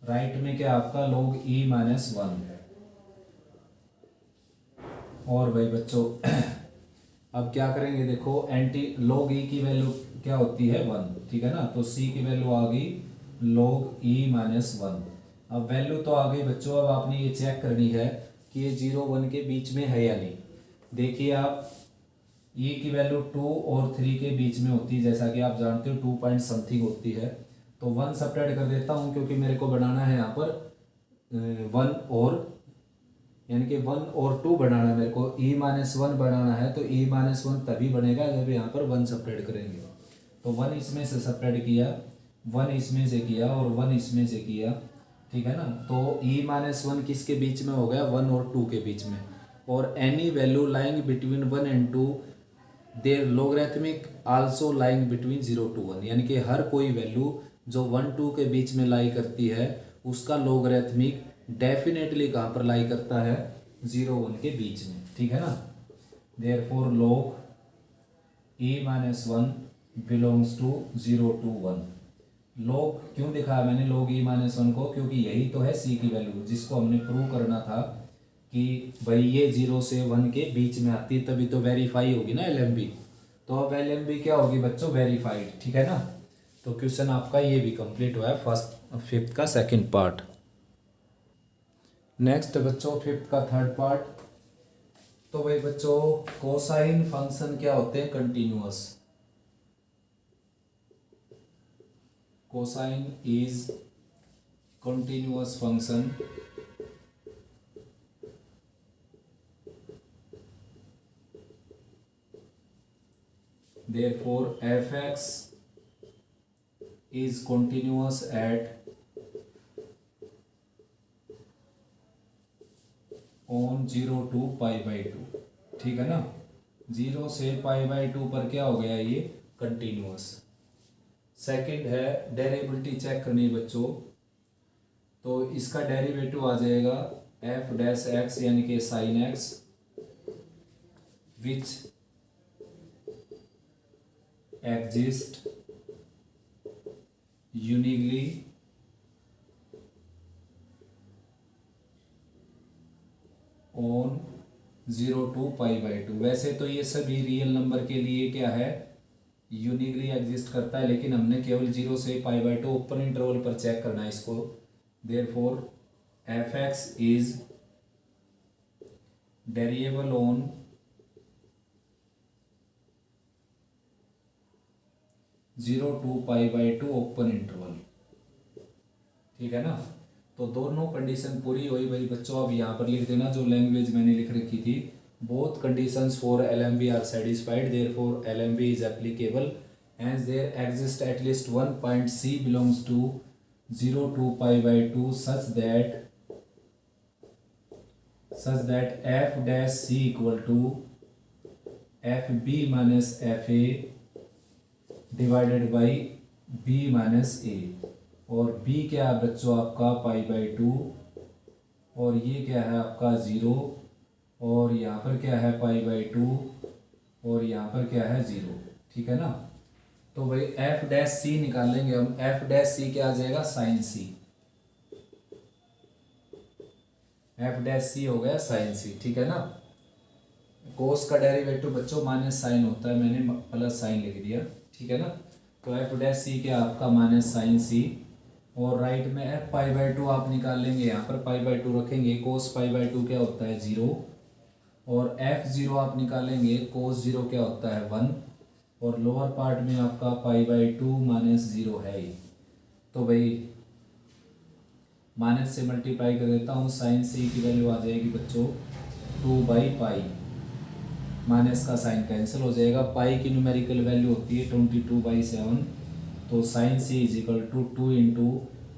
राइट में क्या आपका log e माइनस 1। और भाई बच्चों अब क्या करेंगे, देखो एंटी log e की वैल्यू क्या होती है 1, ठीक है ना। तो c की वैल्यू आ गई log e माइनस 1। अब वैल्यू तो आ गई बच्चों, अब आपने ये चेक करनी है कि ये 0 1 के बीच में है या नहीं। देखिए आप e की वैल्यू 2 और 3 के बीच में होती है, जैसा कि आप जानते हो 2 पॉइंट समथिंग होती है। तो 1 सपरेट कर देता हूँ क्योंकि मेरे को बनाना है यहाँ पर 1 और यानी कि 1 और 2 बनाना है मेरे को, e माइनस 1 बनाना है। तो e माइनस 1 तभी बनेगा जब यहाँ पर 1 सेपरेट करेंगे। तो 1 इसमें से सेपरेट किया, 1 इसमें से किया और 1 इसमें से किया, ठीक है ना। तो e माइनस 1 किसके बीच में हो गया, 1 और 2 के बीच में। और any value lying between 1 and 2 there logarithmic also lying between 0 to 1, यानी कि हर कोई वैल्यू जो 1 2 के बीच में लाई करती है उसका लोगरिथमिक डेफिनेटली कहाँ पर लाई करता है, 0 1 के बीच में, ठीक है ना। Therefore log e minus 1 belongs to 0 to 1। log क्यों दिखाया मैंने log e माइनस 1 को, क्योंकि यही तो है c की वैल्यू जिसको हमने प्रूव करना था कि भाई ये 0 से 1 के बीच में आती है, तभी तो वेरीफाई होगी ना LMB। तो अब LMB क्या होगी बच्चों, वेरीफाइड, ठीक है ना। तो क्वेश्चन आपका ये भी कंप्लीट हुआ है फर्स्ट 5th का सेकंड पार्ट। नेक्स्ट बच्चों 5th का थर्ड पार्ट। तो भाई बच्चों कोसाइन फंक्शन क्या होते हैं, continuous. Cosine is continuous function therefore fx is continuous at on 0 to pi by 2, ठीक है ना। 0 से पाई बाई 2 पर क्या हो गया, ये कंटिन्यूअस। सेकंड है डेरिवेटिव चेक करनी बच्चों, तो इसका डेरिवेटिव आ जाएगा एफ डैश एक्स यानी कि sine x which exist uniquely on 0 to pi by 2। वैसे तो ये सभी रियल नंबर के लिए क्या है, यूनिकली एग्जिस्ट करता है, लेकिन हमने केवल 0 से पाई बाई 2 ओपन इंटरवल पर चेक करना है इसको। Therefore F X is variable on 0 to pi by 2 open interval, ठीक है ना। तो दोनों कंडीशन पूरी हुई भाई बच्चों। अब यहाँ पर लिख देना जो लैंग्वेज मैंने लिख रखी थी, both conditions for LMB are satisfied, therefore LMB is applicable and there exist at least one point C belongs to 0 to pi by 2 such that f dash C equal to FB minus FA divided by b minus A. और b क्या है बच्चों आपका पाई by 2 और ये क्या है आपका 0 और यहाँ पर क्या है पाई बाई 2 और यहाँ पर क्या है 0, ठीक है ना। तो भाई f डैश c निकालेंगे हम, f डैश c क्या आ जाएगा, sine c। f dash c हो गया साइन c, ठीक है ना। कोस का डेरिवेटिव बच्चों माइनस साइन होता है, मैंने प्लस साइन लिख दिया, ठीक है ना। तो एफ डैश सी क्या आपका माइनस साइन सी और राइट में एफ पाई बाई 2 आप निकाल लेंगे, यहाँ पर पाई बाई 2 रखेंगे, कोस पाई बाई 2 क्या होता है 0 और एफ 0 आप निकालेंगे, कोस 0 क्या होता है 1 और लोअर पार्ट में आपका पाई बाई 2 माइनस 0 है ही। तो भाई माइनस से मल्टीप्लाई कर देता हूँ, साइन सी की वैल्यू आ जाएगी बच्चों 2 बाई पाई, माइनस का साइन कैंसिल हो जाएगा। पाई की न्यूमेरिकल वैल्यू होती है 22/7, तो sine c is equal to 2 into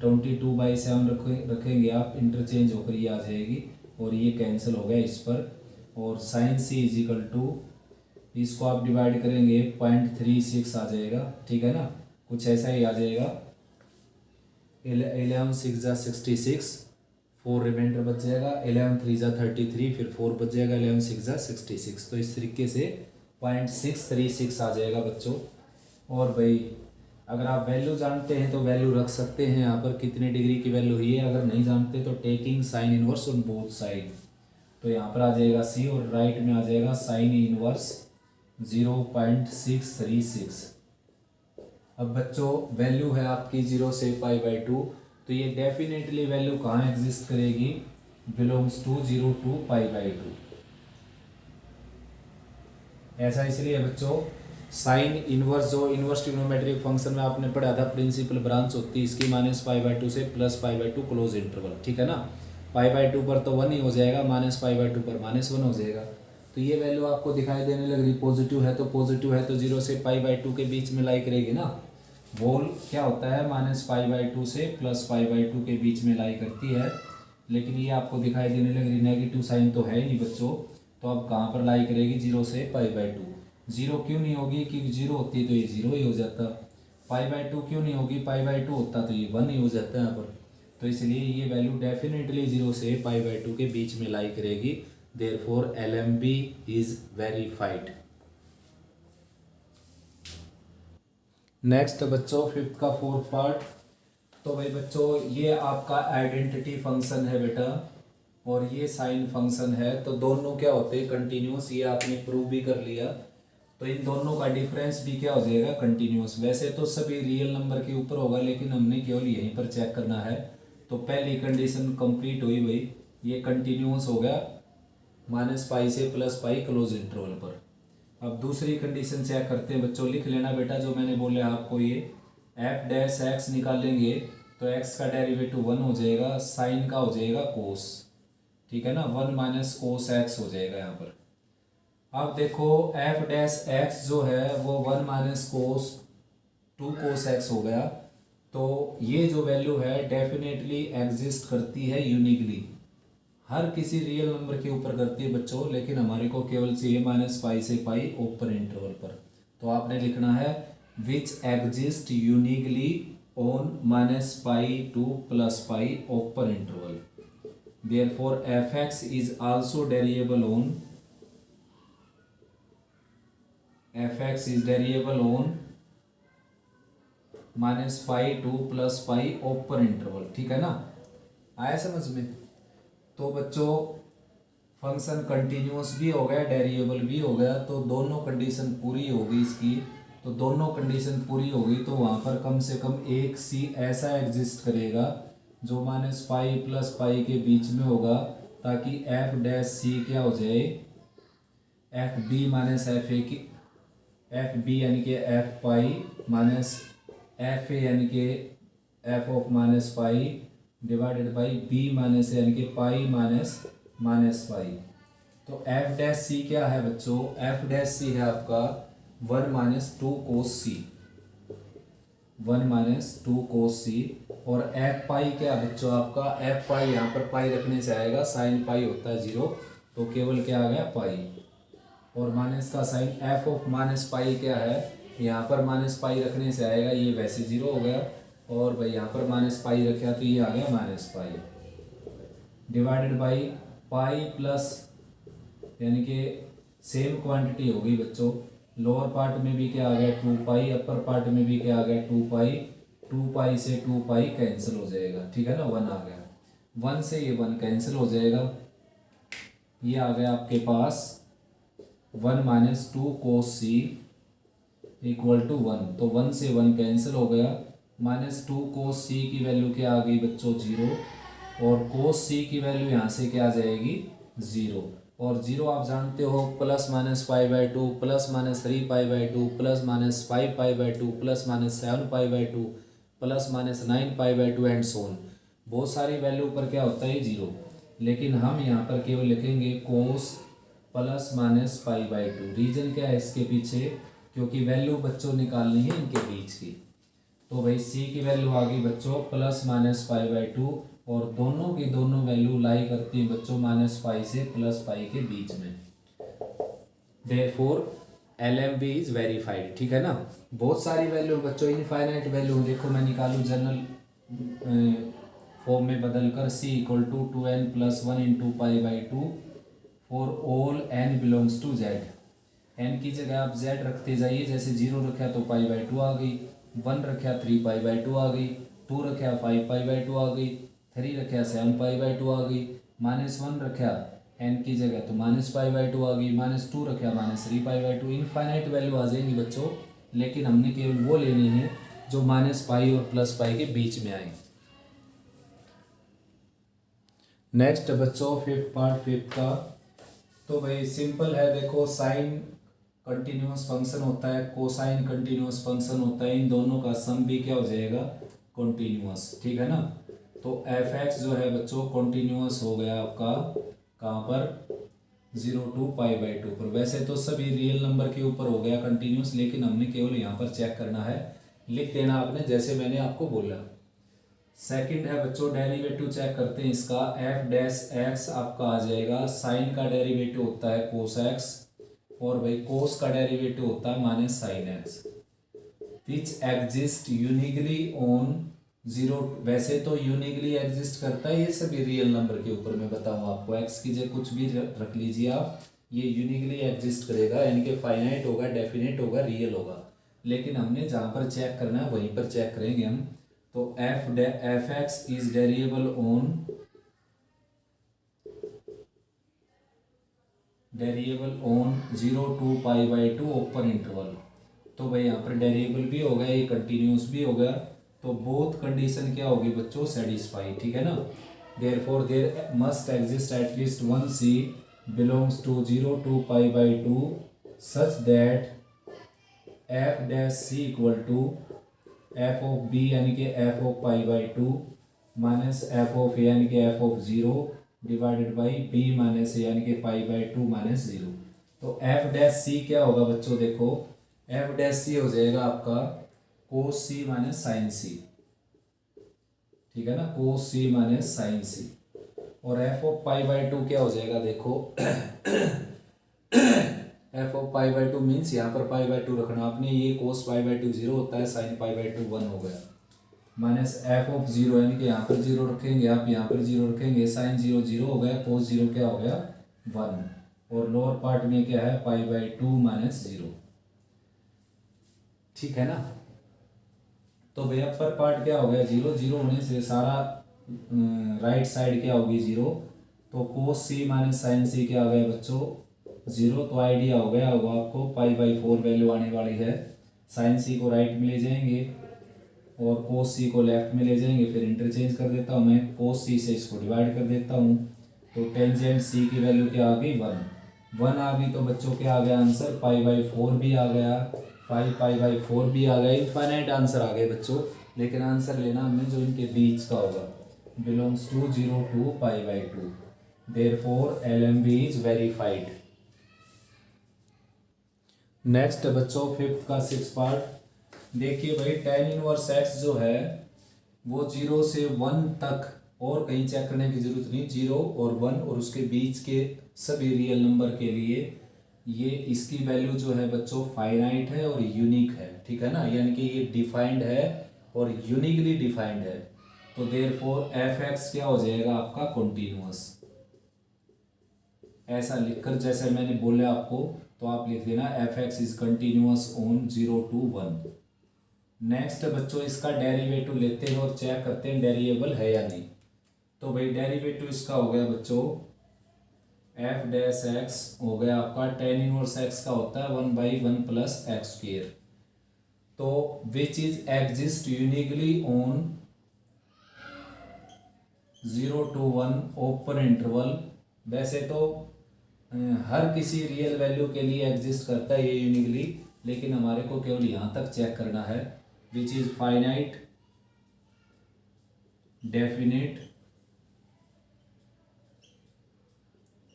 22/7 रखेंगे आप, इंटरचेंज होकर ये आ जाएगी और ये कैंसिल हो गया इस पर। और sine c is equal to इसको आप डिवाइड करेंगे 0.36 आ जाएगा, ठीक है ना, कुछ ऐसा ही आ जाएगा। 11 6 66 4 रिमाइंडर बच जाएगा, 11 3 जा 33, फिर 4 बच जाएगा, 11 6 जा 66। तो इस तरीके से 0.636 आ जाएगा बच्चों। और भाई अगर आप वैल्यू जानते हैं तो वैल्यू रख सकते हैं यहाँ पर कितने डिग्री की वैल्यू हुई है। अगर नहीं जानते तो taking sine inverse on both side, तो यहाँ पर आ जाएगा सी और राइट में आ जाएगा साइन इनवर्स 0.636। अब बच्चों वैल्यू है आपकी 0 से π/2, तो ये डेफिनेटली वैल्यू कहाँ एग्जिस्ट करेगी, बिलोंग्स टू 0 to π/2। ऐसा इसलिए बच्चों साइन इनवर्स जो इनवर्स ट्रिग्नोमेट्रिक फंक्शन में आपने पढ़ा था प्रिंसिपल ब्रांच होती है इसकी -π/2 से +π/2 क्लोज इंटरवल, ठीक है ना। π/2 पर तो 1 ही हो जाएगा, -π/2 पर -1 हो जाएगा। तो ये वैल्यू आपको दिखाई देने लग रही, पॉजिटिव है तो 0 से π/2 के बीच में लाई करेगी ना। वोल क्या होता है -π/2 से +π/2 के बीच में लाई करती है, लेकिन ये आपको दिखाई देने लग रही नेगेटिव साइन तो है नहीं बच्चों। तो अब कहाँ पर लाई करेगी, 0 से π/2। 0 क्यों नहीं होगी, क्योंकि 0 होती है तो ये 0 ही हो जाता। π/2 क्यों नहीं होगी, π/2 होता तो ये 1 ही हो जाता है यहाँ पर। तो इसलिए ये वैल्यू डेफिनेटली 0 से π/2 के बीच में लाई करेगी। Therefore LMB is verified. Next बच्चों 5th का 4th पार्ट। तो भाई बच्चों ये आपका आइडेंटिटी फंक्शन है बेटा, और ये साइन फंक्शन है। तो दोनों क्या होते हैं, कंटिन्यूस। ये आपने प्रूव भी कर लिया। तो इन दोनों का डिफरेंस भी क्या हो जाएगा, कंटिन्यूस। वैसे तो सभी रियल नंबर के ऊपर होगा, लेकिन हमने केवल यहीं पर चेक करना है। तो पहली कंडीशन कंप्लीट हुई भाई, ये कंटिन्यूस हो गया -π से +π क्लोज इंटरवल पर। अब दूसरी कंडीशन चेक करते हैं बच्चों, लिख लेना बेटा जो मैंने बोला आपको। ये f' निकालेंगे तो x का डेरिवेटिव 1 हो जाएगा, साइन का हो जाएगा कोस, ठीक है ना। 1 - cos x हो जाएगा यहाँ पर। अब देखो f' जो है वो 1 - cos 2 cos x हो गया। तो ये जो वैल्यू है डेफिनेटली एग्जिस्ट करती है यूनिकली, हर किसी रियल नंबर के ऊपर करती है बच्चों, लेकिन हमारे को केवल चाहिए -π से π ओपन इंटरवल पर। तो आपने लिखना है which exist uniquely on -π to +π open interval. Therefore fx is also derivable on -π to +π open interval, ठीक है ना। आया समझ में। तो बच्चों फंक्शन कंटिन्यूस भी हो गया, डेरिएबल भी हो गया, तो दोनों कंडीशन पूरी होगी इसकी। तो दोनों कंडीशन पूरी होगी तो वहाँ पर कम से कम एक सी ऐसा एग्जिस्ट करेगा जो -π +π के बीच में होगा, ताकि f' क्या हो जाए, FB -FA की FB यानी कि f' -FA यानी कि f of -π divided by B - यानी कि π -π। तो f' क्या है बच्चों, f' है आपका 1 - 2 cos c, 1 - 2 cos c। और f' क्या है बच्चों आपका, f' यहाँ पर पाई रखने से आएगा, साइन पाई होता है 0, तो केवल क्या आ गया पाई। और माइनस का साइन f ऑफ -π क्या है, यहाँ पर -π रखने से आएगा, ये वैसे 0 हो गया। और भाई यहाँ पर -π रखा तो ये आ गया -π डिवाइडेड बाई पाई प्लस, यानी कि सेम क्वांटिटी होगी बच्चों। लोअर पार्ट में भी क्या आ गया 2π, अपर पार्ट में भी क्या आ गया 2π। 2π से 2π कैंसिल हो जाएगा, ठीक है ना, 1 आ गया। 1 से ये 1 कैंसिल हो जाएगा, ये आ गया आपके पास 1 - 2 cos c इक्वल टू 1। तो 1 से 1 कैंसिल हो गया, -2 cos c की वैल्यू क्या आ गई बच्चों 0, और cos c की वैल्यू यहाँ से क्या आ जाएगी 0। और 0 आप जानते हो +- π/2 +- 3π/2 +- 5π/2 +- 7π/2 +- 9π/2 एंड सो ऑन। बहुत सारी वैल्यू पर क्या होता है 0, लेकिन हम यहाँ पर केवल लिखेंगे cos +- π/2। रीजन क्या है इसके पीछे, क्योंकि वैल्यू बच्चों निकालनी है इनके बीच की। तो भाई c की वैल्यू आ गई बच्चों +- π/2, और दोनों की दोनों वैल्यू लाई करती है बच्चों -π से +π के बीच में। देयरफॉर LMB इज वेरीफाइड, ठीक है ना। बहुत सारी वैल्यू बच्चों, इनफाइनाइट वैल्यू। देखो मैं निकालूँ जनरल फॉर्म में बदलकर c equal to 2n+1 into pi by 2 for all n belongs to z। n की जगह आप z रखते जाइए, जैसे 0 रखा तो पाई बाई 2 आ गई, 1 रखा 3 पाई बाई 2 आ गई, 2 रखा 5 पाई बाई 2 आ गई, 3 रखा 7 पाई बाई 2 आ गई, -1 रखा n की जगह तो -पाई बाई 2 आ गई, -2 रखा -3 पाई बाई 2। इनफाइनाइट वैल्यू आ जाएंगी बच्चों, लेकिन हमने केवल वो लेनी है जो -पाई और +पाई के बीच में आए। नेक्स्ट बच्चों फिफ्थ पार्ट फिफ्थ का, तो भाई सिंपल है। देखो साइन कंटिन्यूअस फंक्शन होता है, कोसाइन कंटिन्यूअस फंक्शन होता है, इन दोनों का सम भी क्या हो जाएगा, कंटिन्यूअस, ठीक है ना। तो एफ एक्स जो है बच्चों कंटिन्यूअस हो गया आपका कहाँ पर, 0 to पाई बाई 2 पर। वैसे तो सभी रियल नंबर के ऊपर हो गया कंटिन्यूअस, लेकिन हमने केवल यहाँ पर चेक करना है, लिख देना आपने जैसे मैंने आपको बोला। सेकंड है बच्चों डेरिवेटिव चेक करते हैं इसका, एफ डैश एक्स आपका आ जाएगा, साइन का डेरिवेटिव होता है कोस एक्स, और भाई कोस का डेरिवेटिव होता है minus sine x, which exist uniquely on 0। वैसे तो यूनिकली एग्जिस्ट करता है ये सभी रियल नंबर के ऊपर, मैं बताऊँ आपको, एक्स की जगह कुछ भी रख लीजिए आप, ये यूनिकली एग्जिस्ट करेगा, यानी कि फाइनाइट होगा, डेफिनेट होगा, रियल होगा। लेकिन हमने जहाँ पर चेक करना है वहीं पर चेक करेंगे हम। तो F X is derivable on 0 to pi by 2 open interval. तो भाई यहाँ पर डेरिएबल भी हो गया, ये कंटिन्यूस भी हो गया, तो बोथ कंडीशन क्या होगी बच्चों, सेटिस्फाई, ठीक है ना। Therefore there must exist at least one C belongs to 0 to pi by 2 such that F dash C equal to F of B यानी कि F of pi by 2 minus F of ए यानी कि F of 0 divided by B minus A यानी कि पाई by 2 minus 0। तो F dash सी क्या होगा बच्चों, देखो एफ डैश सी हो जाएगा आपका कोस सी माइनस साइन सी, ठीक है ना, कोस सी माइनस साइन सी। और एफ ऑफ पाई बाई 2 क्या हो जाएगा, देखो F of pi by 2 means यहाँ पर पाई बाई 2 रखना आपने, ये कोस पाई बाई 2 0 होता है, साइन पाई बाई 2 1 हो गया, माइनस एफ ऑफ 0 यानी कि यहाँ पर 0 रखेंगे आप, यहाँ पर 0 रखेंगे, साइन 0 0 हो गया, कोस 0 क्या हो गया 1, और लोअर पार्ट में क्या है पाई बाई 2 माइनस 0, ठीक है ना। तो भाई अपर पार्ट क्या हो गया 0 0 होने से सारा राइट साइड क्या होगी 0, तो कोस सी माइनस साइन सी क्या आ गया बच्चों 0। तो आइडिया हो गया होगा आपको, पाई बाई 4 वैल्यू आने वाली है, साइन सी को राइट में ले जाएंगे और कोस सी को लेफ्ट में ले जाएंगे, फिर इंटरचेंज कर देता हूँ मैं, कोस सी से इसको डिवाइड कर देता हूँ, तो टेंजेंट सी की वैल्यू क्या आ गई 1 आ गई। तो बच्चों क्या आ गया आंसर, पाई बाई 4 भी आ गया, 5 पाई बाई 4 भी आ गया, इनफाइनाइट आंसर आ गए बच्चों। लेकिन आंसर लेना हमें जो इनके बीच का होगा, belongs to 0 to pi by 2, therefore LMB is verified. Next बच्चों फिफ्थ का 6 पार्ट, देखिए भाई tan इनवर्स x जो है वो 0 से 1 तक, और कहीं चेक करने की जरूरत नहीं, 0 और 1 और उसके बीच के सभी रियल नंबर के लिए ये इसकी वैल्यू जो है बच्चों फाइनाइट है और यूनिक है, ठीक है ना, यानी कि ये डिफाइंड है और यूनिकली डिफाइंड है। तो देयरफॉर एफ एक्स क्या हो जाएगा आपका कंटिन्यूअस, ऐसा लिखकर जैसे मैंने बोला आपको, तो आप लिख देना F X is continuous on 0 to 1। Next बच्चों इसका डेरिवेटिव लेते हैं और चेक करते हैं डेरिएबल है या नहीं। तो भाई डेरिवेटिव इसका हो गया बच्चों एफ डैश एक्स हो गया आपका, tan इनवर्स एक्स का होता है 1/1 प्लस एक्स स्क्वेयर, तो which is exist uniquely on 0 to 1 open interval. वैसे तो हर किसी रियल वैल्यू के लिए एग्जिस्ट करता है ये यूनिकली, लेकिन हमारे को केवल यहाँ तक चेक करना है, which is finite definite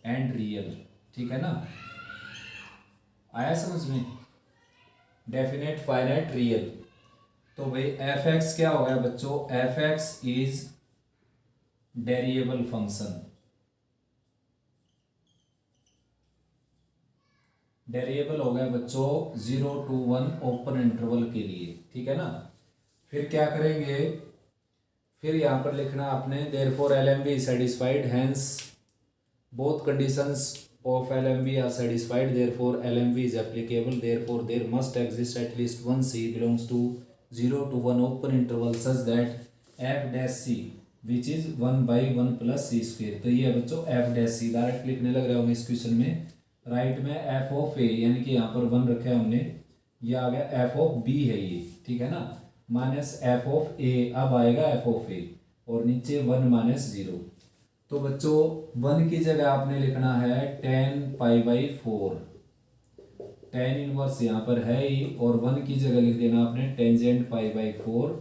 and real, ठीक है ना, आया समझ में, डेफिनेट फाइनाइट रियल। तो भाई एफ एक्स क्या हो गया बच्चों, F X is डेरिएबल function, derivable हो गया बच्चों 0 to 1 ओपन इंटरवल के लिए, ठीक है ना। फिर क्या करेंगे, फिर यहाँ पर लिखना आपने therefore LMV is satisfied, hence both conditions of LMV are satisfied, therefore LMV is applicable, therefore there must exist at least one C belongs to 0 to 1 open interval such that f dash C which is 1 by 1 plus C square। तो ये है बच्चों f dash C, direct लिखने लग रहा हूँ इस question में। राइट में f ऑफ A यानी कि यहाँ पर 1 रखा है हमने, ये आ गया f ऑफ B है ये, ठीक है ना, माइनस f ऑफ A, अब आएगा f ऑफ A और नीचे 1 माइनस 0। तो बच्चों 1 की जगह आपने लिखना है tan pi by 4, tan inverse यहाँ पर है ही, और 1 की जगह लिख देना आपने टेंजेंट पाई बाई 4,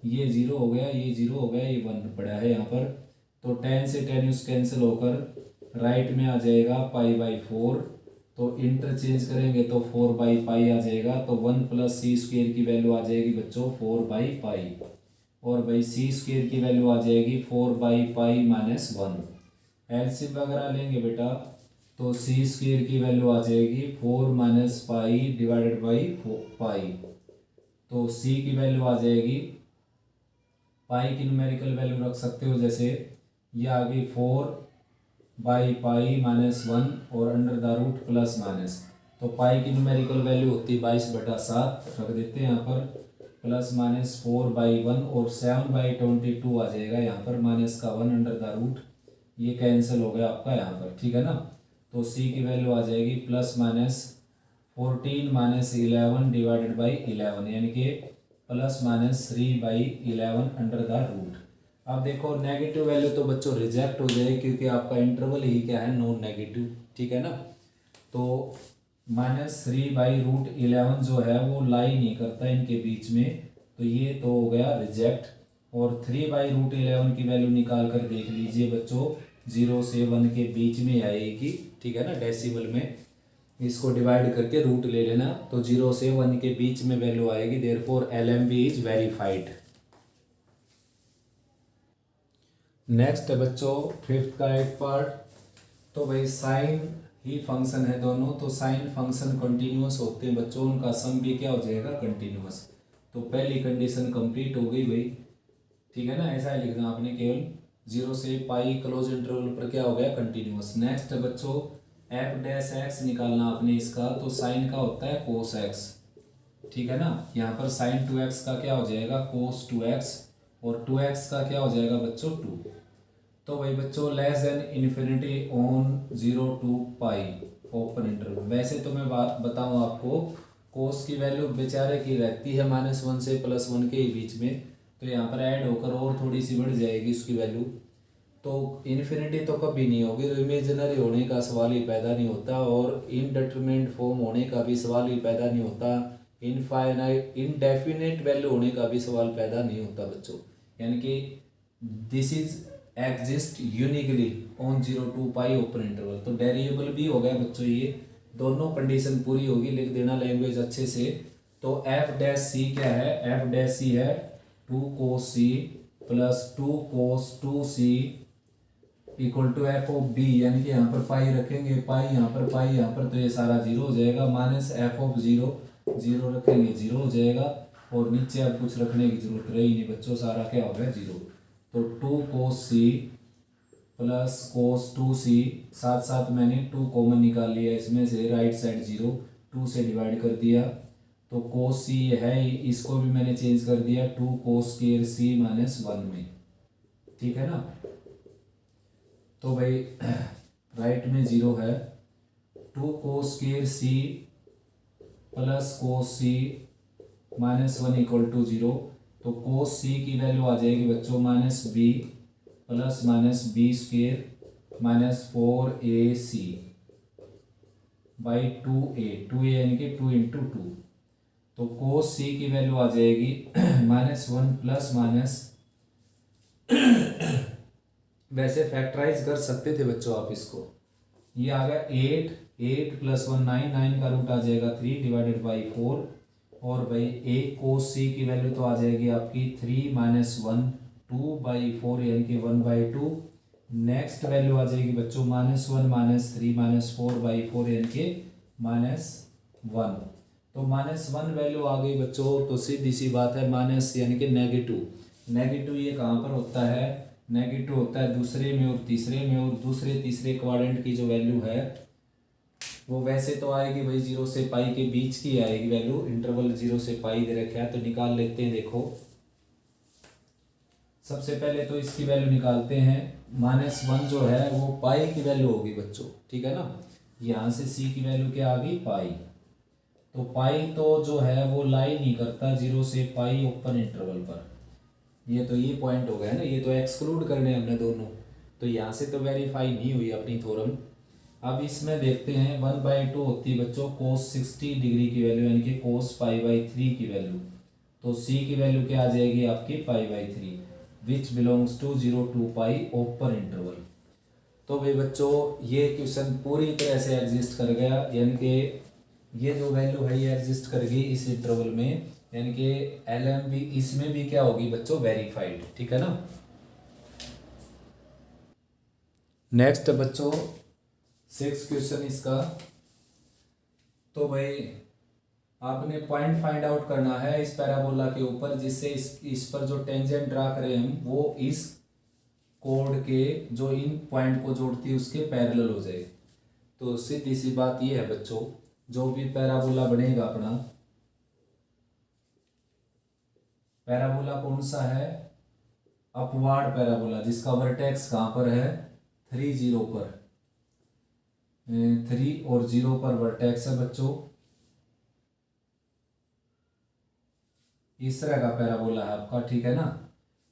ये 0 हो गया, ये 0 हो गया, ये 1 पड़ा है यहाँ पर। तो tan से tan यूज कैंसिल होकर राइट में आ जाएगा पाई बाई 4, तो इंटरचेंज करेंगे तो 4 बाई पाई आ जाएगा, तो 1 प्लस सी स्क्वेयर की वैल्यू आ जाएगी बच्चों 4 बाई पाई, और भाई सी स्क्वेयर की वैल्यू आ जाएगी 4 बाई पाई माइनस 1। एलसीएम वगैरह लेंगे बेटा तो सी स्क्वेयर की वैल्यू आ जाएगी 4 minus pi divided by pi, तो सी की वैल्यू आ जाएगी, पाई की न्यूमेरिकल वैल्यू रख सकते हो जैसे ये आ गई 4 बाई पाई माइनस 1 और under the root plus minus, तो पाई की न्यूमेरिकल वैल्यू होती है 22/7 रख देते हैं यहाँ पर, प्लस माइनस 4 बाई 1 और 7 बाई 22 आ जाएगा यहाँ पर, माइनस का 1 अंडर द रूट, ये कैंसिल हो गया आपका यहाँ पर, ठीक है ना। तो सी की वैल्यू आ जाएगी plus minus 14 minus 11 divided by 11 यानी कि plus minus 3 by 11 under the root. अब देखो नेगेटिव वैल्यू तो बच्चों रिजेक्ट हो जाएगी क्योंकि आपका इंटरवल ही क्या है नॉन नेगेटिव, ठीक है ना। तो -3 बाई रूट 11 जो है वो लाई नहीं करता इनके बीच में, तो ये तो हो गया रिजेक्ट। और 3 बाई रूट 11 की वैल्यू निकाल कर देख लीजिए बच्चों, 0 से 1 के बीच में आएगी, ठीक है ना, डेसिमल में इसको डिवाइड करके रूट ले लेना, तो 0 से 1 के बीच में वैल्यू आएगी, therefore LMV is verified. Next है बच्चों 5th का एक पार्ट, तो भाई साइन ही फंक्शन है दोनों, तो साइन फंक्शन कंटिन्यूअस होते हैं बच्चों, उनका सम भी क्या हो जाएगा कंटिन्यूअस। तो पहली कंडीशन कंप्लीट हो गई भाई, ठीक है ना, ऐसा ही लिखना आपने, केवल 0 से पाई क्लोज इंटरवल पर क्या हो गया कंटिन्यूअस। नेक्स्ट है बच्चों एफ डैश एक्स निकालना आपने इसका, तो साइन का होता है कोस एक्स, ठीक है ना, यहाँ पर साइन 2x का क्या हो जाएगा कोस 2x, और 2x का क्या हो जाएगा बच्चों 2। तो भाई बच्चों less than infinity on 0 to pi open interval. वैसे तो मैं बात बताऊँ आपको, कोस की वैल्यू बेचारे की रहती है -1 से +1 के बीच में, तो यहाँ पर ऐड होकर और थोड़ी सी बढ़ जाएगी उसकी वैल्यू, तो इन्फिनिटी तो कभी नहीं होगी, तो इमेजिनरी होने का सवाल ही पैदा नहीं होता, और इनडिटरमिनेट फॉर्म होने का भी सवाल ही पैदा नहीं होता, इनफाइनाइट इनडेफिनेट वैल्यू होने का भी सवाल पैदा नहीं होता बच्चों, यानी कि this is exist uniquely on 0 to pi open interval. तो वेरिएबल भी हो गया बच्चों, ये दोनों कंडीशन पूरी होगी, लिख देना लैंग्वेज अच्छे से। तो एफ डैश सी क्या है, एफ डैश सी है 2 cos c plus 2 cos 2c equal to F of B, यानी कि यहाँ पर पाई रखेंगे, पाई यहाँ पर, पाई यहाँ पर, तो ये सारा 0 हो जाएगा, माइनस एफ ऑफ 0 0 रखेंगे 0 हो जाएगा, और नीचे अब कुछ रखने की जरूरत रही नहीं बच्चों, सारा क्या हो गया 0। तो 2 cos c plus cos 2c, साथ साथ मैंने 2 कॉमन निकाल लिया इसमें से, राइट साइड 0 2 से डिवाइड कर दिया, तो cos c है इसको भी मैंने चेंज कर दिया 2 cos स्क्वायर c -1 में, ठीक है ना। तो भाई राइट में 0 है, 2 cos square c plus cos c -1 equal to 0, तो cos c की वैल्यू आ जाएगी बच्चों -b plus -b square -4ac by 2a यानी कि 2 इंटू 2, तो cos c की वैल्यू आ जाएगी -1 प्लस माइनस वैसे फैक्टराइज कर सकते थे बच्चों आप इसको, ये आ गया 8 प्लस 1 9, 9 का रूट आ जाएगा 3 डिवाइडेड बाई 4, और भाई a cos c की वैल्यू तो आ जाएगी आपकी 3 -1 2 बाई 4 यानी कि 1/2। नेक्स्ट वैल्यू आ जाएगी बच्चों -1 -3 -4 बाई 4 यानी कि -1। तो -1 वैल्यू आ गई बच्चों, तो सीधी सी बात है माइनस यानी कि नेगेटिव, नेगेटिव ये कहाँ पर होता है, नेगेटिव होता है दूसरे में और तीसरे में, और दूसरे तीसरे क्वाड्रेंट की जो वैल्यू है वो वैसे तो आएगी भाई 0 से पाई के बीच की आएगी वैल्यू, इंटरवल 0 से पाई दे रखा है तो निकाल लेते हैं। देखो सबसे पहले तो इसकी वैल्यू निकालते हैं, -1 जो है वो पाई की वैल्यू होगी बच्चों, ठीक है ना। यहाँ से c की वैल्यू क्या आ गई, पाई। तो पाई तो जो है वो लाई नहीं करता 0 से पाई ओपन इंटरवल पर, ये पॉइंट हो गया ना, ये तो एक्सक्लूड करने हमने दोनों, तो यहाँ से तो वेरीफाई नहीं हुई अपनी थ्योरम। अब इसमें देखते हैं 1/2 होती है बच्चों cos 60 डिग्री की वैल्यू, यानी कि cos π/3 की वैल्यू, तो c की वैल्यू क्या आ जाएगी आपकी π/3 which belongs to 0 to pi open interval. तो भाई बच्चों ये क्वेश्चन पूरी तरह से एग्जिस्ट कर गया, यानी कि ये जो वैल्यू है ये एग्जिस्ट कर गई इस इंटरवल में, यानी कि LM भी इसमें भी क्या होगी बच्चों, वेरीफाइड, ठीक है ना। नेक्स्ट बच्चों 6 क्वेश्चन इसका, तो भाई आपने पॉइंट फाइंड आउट करना है इस पैराबोला के ऊपर, जिससे इस पर जो टेंजेंट ड्रा करें हम वो इस कोड के जो इन पॉइंट को जोड़ती है उसके पैरेलल हो जाए। तो सीधी सी बात ये है बच्चों, जो भी पैराबोला बनेगा अपना, पैराबोला कौन सा है, अपवार्ड पैराबोला, जिसका वर्टेक्स कहाँ पर है, 3 0 पर, 3 और 0 पर वर्टेक्स है बच्चों, इस तरह का पैराबोला है आपका, ठीक है ना।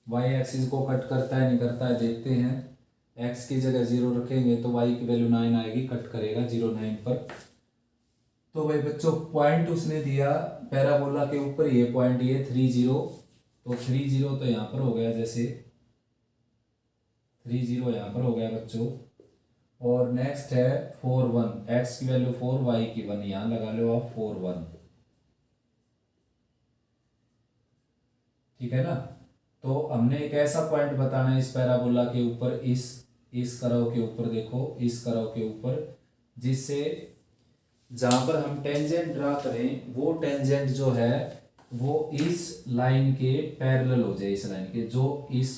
वाई एक्सिस को कट करता है नहीं करता है देखते हैं, एक्स की जगह 0 रखेंगे तो वाई की वैल्यू 9 आएगी, कट करेगा 0 9 पर। तो भाई बच्चों पॉइंट उसने दिया पैराबोला के ऊपर, ये पॉइंट ये 3 0, तो 3 0 तो यहाँ पर हो गया, जैसे 3 0 यहाँ पर हो गया बच्चों, और नेक्स्ट है 4 1, एक्स की वैल्यू 4 वाई की 1, यहाँ लगा लो आप 4 1, ठीक है ना। तो हमने एक ऐसा पॉइंट बताना है इस पैराबोला के ऊपर, इस कर्व के ऊपर, देखो इस कर्व के ऊपर, जिससे जहां पर हम टेंजेंट ड्रा करें वो टेंजेंट जो है वो इस लाइन के पैरेलल हो जाए, इस लाइन के जो इस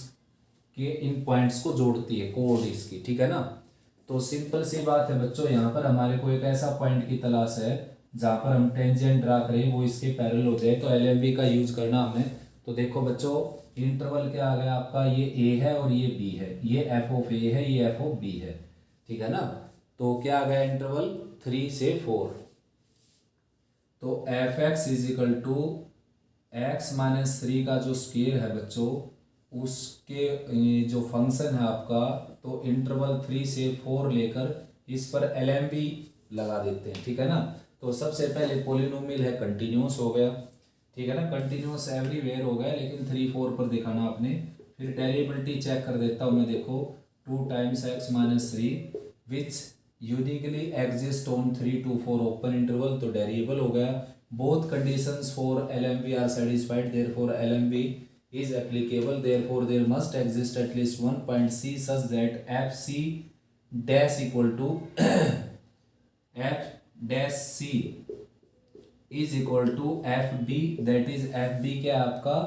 के इन पॉइंट्स को जोड़ती है, कोड इसकी, ठीक है ना। तो सिंपल सी बात है बच्चों, यहाँ पर हमारे को एक ऐसा पॉइंट की तलाश है जहां पर हम टेंजेंट ड्रा करें वो इसके पैरेलल हो जाए, तो LMB का यूज करना हमें। तो देखो बच्चों इंटरवल क्या आ गया आपका, ये A है और ये B है, ये f ऑफ A है, ये f ऑफ B है, ठीक है ना। तो क्या आ गया इंटरवल 3 से 4, तो fx is equal to x minus 3 का जो स्क्वायर है बच्चों, उसके जो फंक्शन है आपका, तो इंटरवल 3 से 4 लेकर इस पर LMB लगा देते हैं, ठीक है ना। तो सबसे पहले पॉलिनोमियल है कंटिन्यूस हो गया, ठीक है ना, कंटिन्यूस एवरीवेयर हो गया, लेकिन 3 4 पर दिखाना आपने। फिर डेरिवेबिलिटी चेक कर देता हूँ मैं, देखो 2 times x minus 3 which uniquely exist on 3 to 4 open interval, तो डेरिवेबल हो गया। Both conditions for LMB are satisfied, therefore LMB is applicable, therefore there must exist at least one point C such that FC dash equal to F dash C is equal to FB, that is FB क्या आपका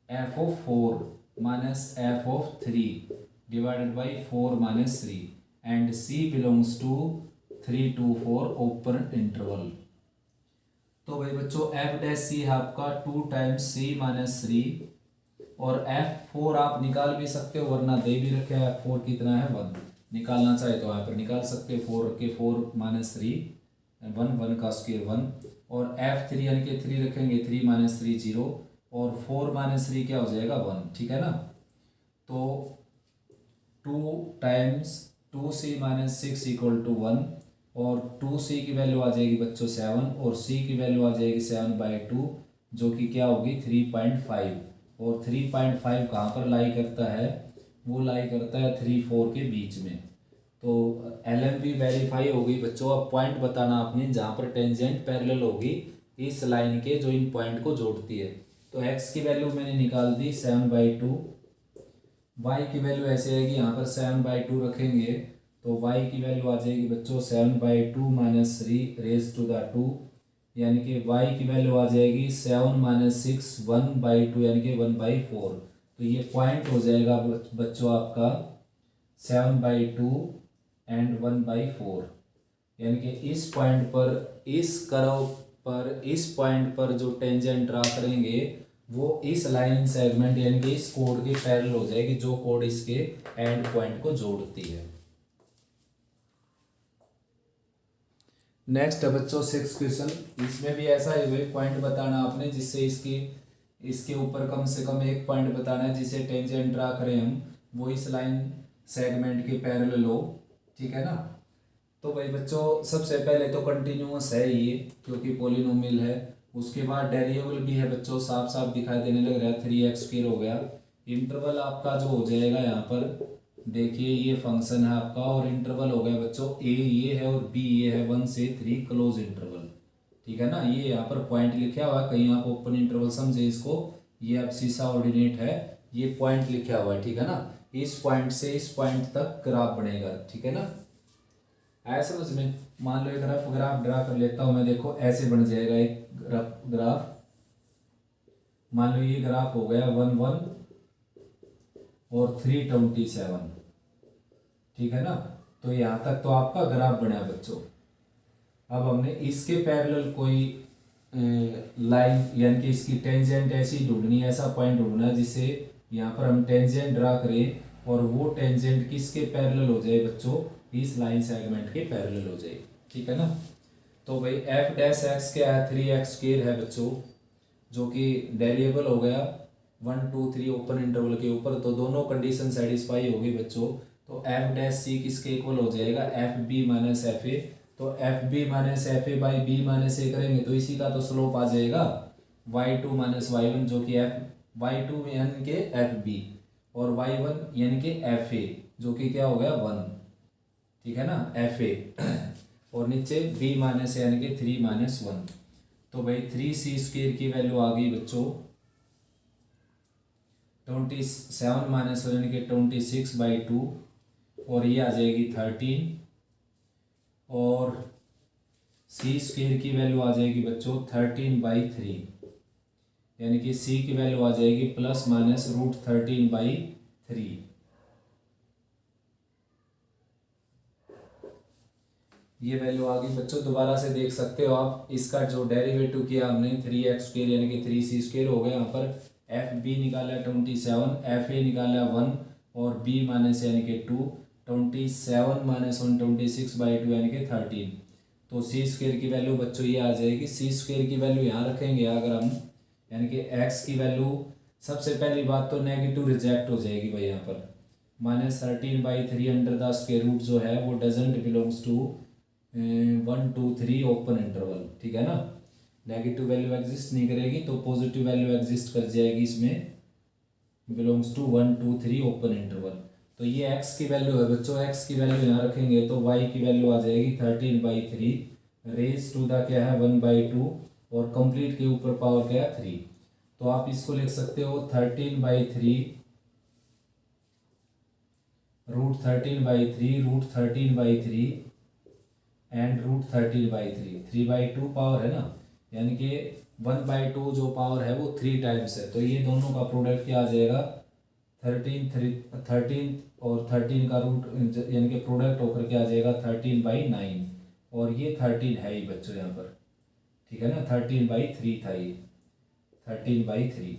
f of 4 minus f of 3 divided by 4 minus 3 and C belongs to 3 to 4 open interval। तो भाई बच्चों f dash C है आपका 2 times C minus 3, और F4 आप निकाल भी सकते हो, वरना दे भी रखे हैं F4 कितना है 1, निकालना चाहे तो यहाँ पर निकाल सकते हो, 4 के 4 माइनस 3 1 का स्क्वायर 1, और F3 यानी कि 3 रखेंगे 3 माइनस 3 0, और 4 माइनस 3 क्या हो जाएगा 1, ठीक है ना। तो 2 times 2C minus 6 equal to 1, और 2C की वैल्यू आ जाएगी बच्चों 7, और C की वैल्यू आ जाएगी 7/2, जो कि क्या होगी 3.5, और 3.5 कहाँ पर लाई करता है, वो लाई करता है 3 4 के बीच में। तो LMB वेरीफाई हो गई बच्चों। अब पॉइंट बताना आपने जहाँ पर टेंजेंट पैरेलल होगी इस लाइन के जो इन पॉइंट को जोड़ती है। तो x की वैल्यू मैंने निकाल दी 7/2, y की वैल्यू ऐसे आएगी, यहाँ पर 7/2 रखेंगे तो y की वैल्यू आ जाएगी बच्चों 7/2 माइनस 3 रेज टू द 2, यानी कि y की वैल्यू आ जाएगी 7 माइनस 6 1/2, यानी कि 1/4। तो ये पॉइंट हो जाएगा बच्चों आपका 7/2 एंड 1/4, यानी कि इस पॉइंट पर, इस कर्व पर, इस पॉइंट पर जो टेंजेंट ड्रा करेंगे वो इस लाइन सेगमेंट यानी कि इस कोड के पैरेलल हो जाएगी, जो कोड इसके एंड पॉइंट को जोड़ती है। नेक्स्ट है बच्चों 6 क्वेश्चन। इसमें भी ऐसा ही वही पॉइंट बताना आपने जिससे इसके ऊपर कम से कम एक पॉइंट बताना है जिसे टेंजेंट ड्रा करें हम, वो इस लाइन सेगमेंट के पैरेलल हो, ठीक है ना। तो भाई बच्चों सबसे पहले तो कंटिन्यूअस है ये, क्योंकि पॉलिनोमियल है। उसके बाद डेरिवेबल भी है बच्चों, साफ साफ दिखाई देने लग रहा है, 3x² हो गया। इंटरवल आपका जो हो जाएगा यहाँ पर देखिए, ये फंक्शन है आपका, और इंटरवल हो गया बच्चों a ये है और b ये है, 1 से 3 क्लोज इंटरवल, ठीक है ना। ये यहाँ पर पॉइंट लिखा हुआ है, कहीं आप ओपन इंटरवल समझे इसको, ये अब सीसा ऑर्डिनेट है, ये पॉइंट लिखा हुआ है, ठीक है ना। इस पॉइंट से इस पॉइंट तक ग्राफ बनेगा, ठीक है ना। आया समझ में। मान लो एक ग्राफ ड्रा कर लेता हूं मैं, देखो ऐसे बन जाएगा एक ग्राफ। मान लो ये ग्राफ हो गया 1 1 और 327, ठीक है ना। तो यहां तक तो आपका ग्राफ बना बच्चों। अब हमने इसके पैरेलल कोई लाइन यानी कि इसकी टेंजेंट ऐसी ढूंढनी है, ऐसा पॉइंट ढूंढना है जिससे यहाँ पर हम टेंजेंट ड्रा करें और वो टेंजेंट किसके पैरेलल हो जाए बच्चों, इस लाइन सेगमेंट के पैरेलल हो जाए, ठीक है ना। तो भाई f' क्या है, 3x² है बच्चों, जो कि वेरिएबल हो गया 1 2 3 ओपन इंटरवल के ऊपर, तो दोनों कंडीशन सेटिस्फाई होगी बच्चों। तो f' किसके इक्वल हो जाएगा, FB माइनस FA। तो FB minus FA by B minus A करेंगे तो इसी का तो स्लोप आ जाएगा y2 माइनस Y1, जो कि y2 यानी कि FB और y1 यानी कि FA, जो कि क्या हो गया 1, ठीक है ना, FA और नीचे B माइनस यानी कि 3 माइनस 1। तो भाई 3c² की वैल्यू आ गई बच्चों 27 माइनस यानी कि 26/2, और ये आ जाएगी 13, और c² की वैल्यू आ जाएगी बच्चों 13/3, यानी कि c की वैल्यू आ जाएगी प्लस माइनस √13/3। ये वैल्यू आ गई बच्चों, दोबारा से देख सकते हो आप। इसका जो डेरिवेटिव किया हमने 3x² यानी कि 3c² हो गया, यहाँ पर FB निकाला 27, FA निकाला 1 और B माइनस यानी कि 2, 27 माइनस 1 26/2 यानी कि 13। तो c² की वैल्यू बच्चों ये आ जाएगी, c² की वैल्यू यहाँ रखेंगे अगर हम, यानी कि x की वैल्यू, सबसे पहली बात तो नेगेटिव रिजेक्ट हो जाएगी भाई यहाँ पर, -13/3 अंडर द स्क्वायर रूट जो है वो doesn't belongs to 1 2 3 open interval, ठीक है ना। नेगेटिव वैल्यू एग्जिस्ट नहीं करेगी तो पॉजिटिव वैल्यू एग्जिस्ट कर जाएगी इसमें, बिलोंग्स टू 1 2 3 ओपन इंटरवल। तो ये x की वैल्यू है बच्चों, x की वैल्यू यहाँ रखेंगे तो y की वैल्यू आ जाएगी 13/3 रेज टू द क्या है 1/2, और कंप्लीट के ऊपर पावर क्या है 3। तो आप इसको लिख सकते हो 13/3 √13/3 एंड √13/3, 3/2 पावर है ना, यानी कि 1/2 जो पावर है वो 3 टाइम्स है। तो ये दोनों का प्रोडक्ट क्या आ जाएगा 13 और 13 का रूट यानी कि प्रोडक्ट होकर क्या आ जाएगा 13/9, और ये 13 है ही बच्चों यहाँ पर, ठीक है ना। 13/3 था ये, 13/3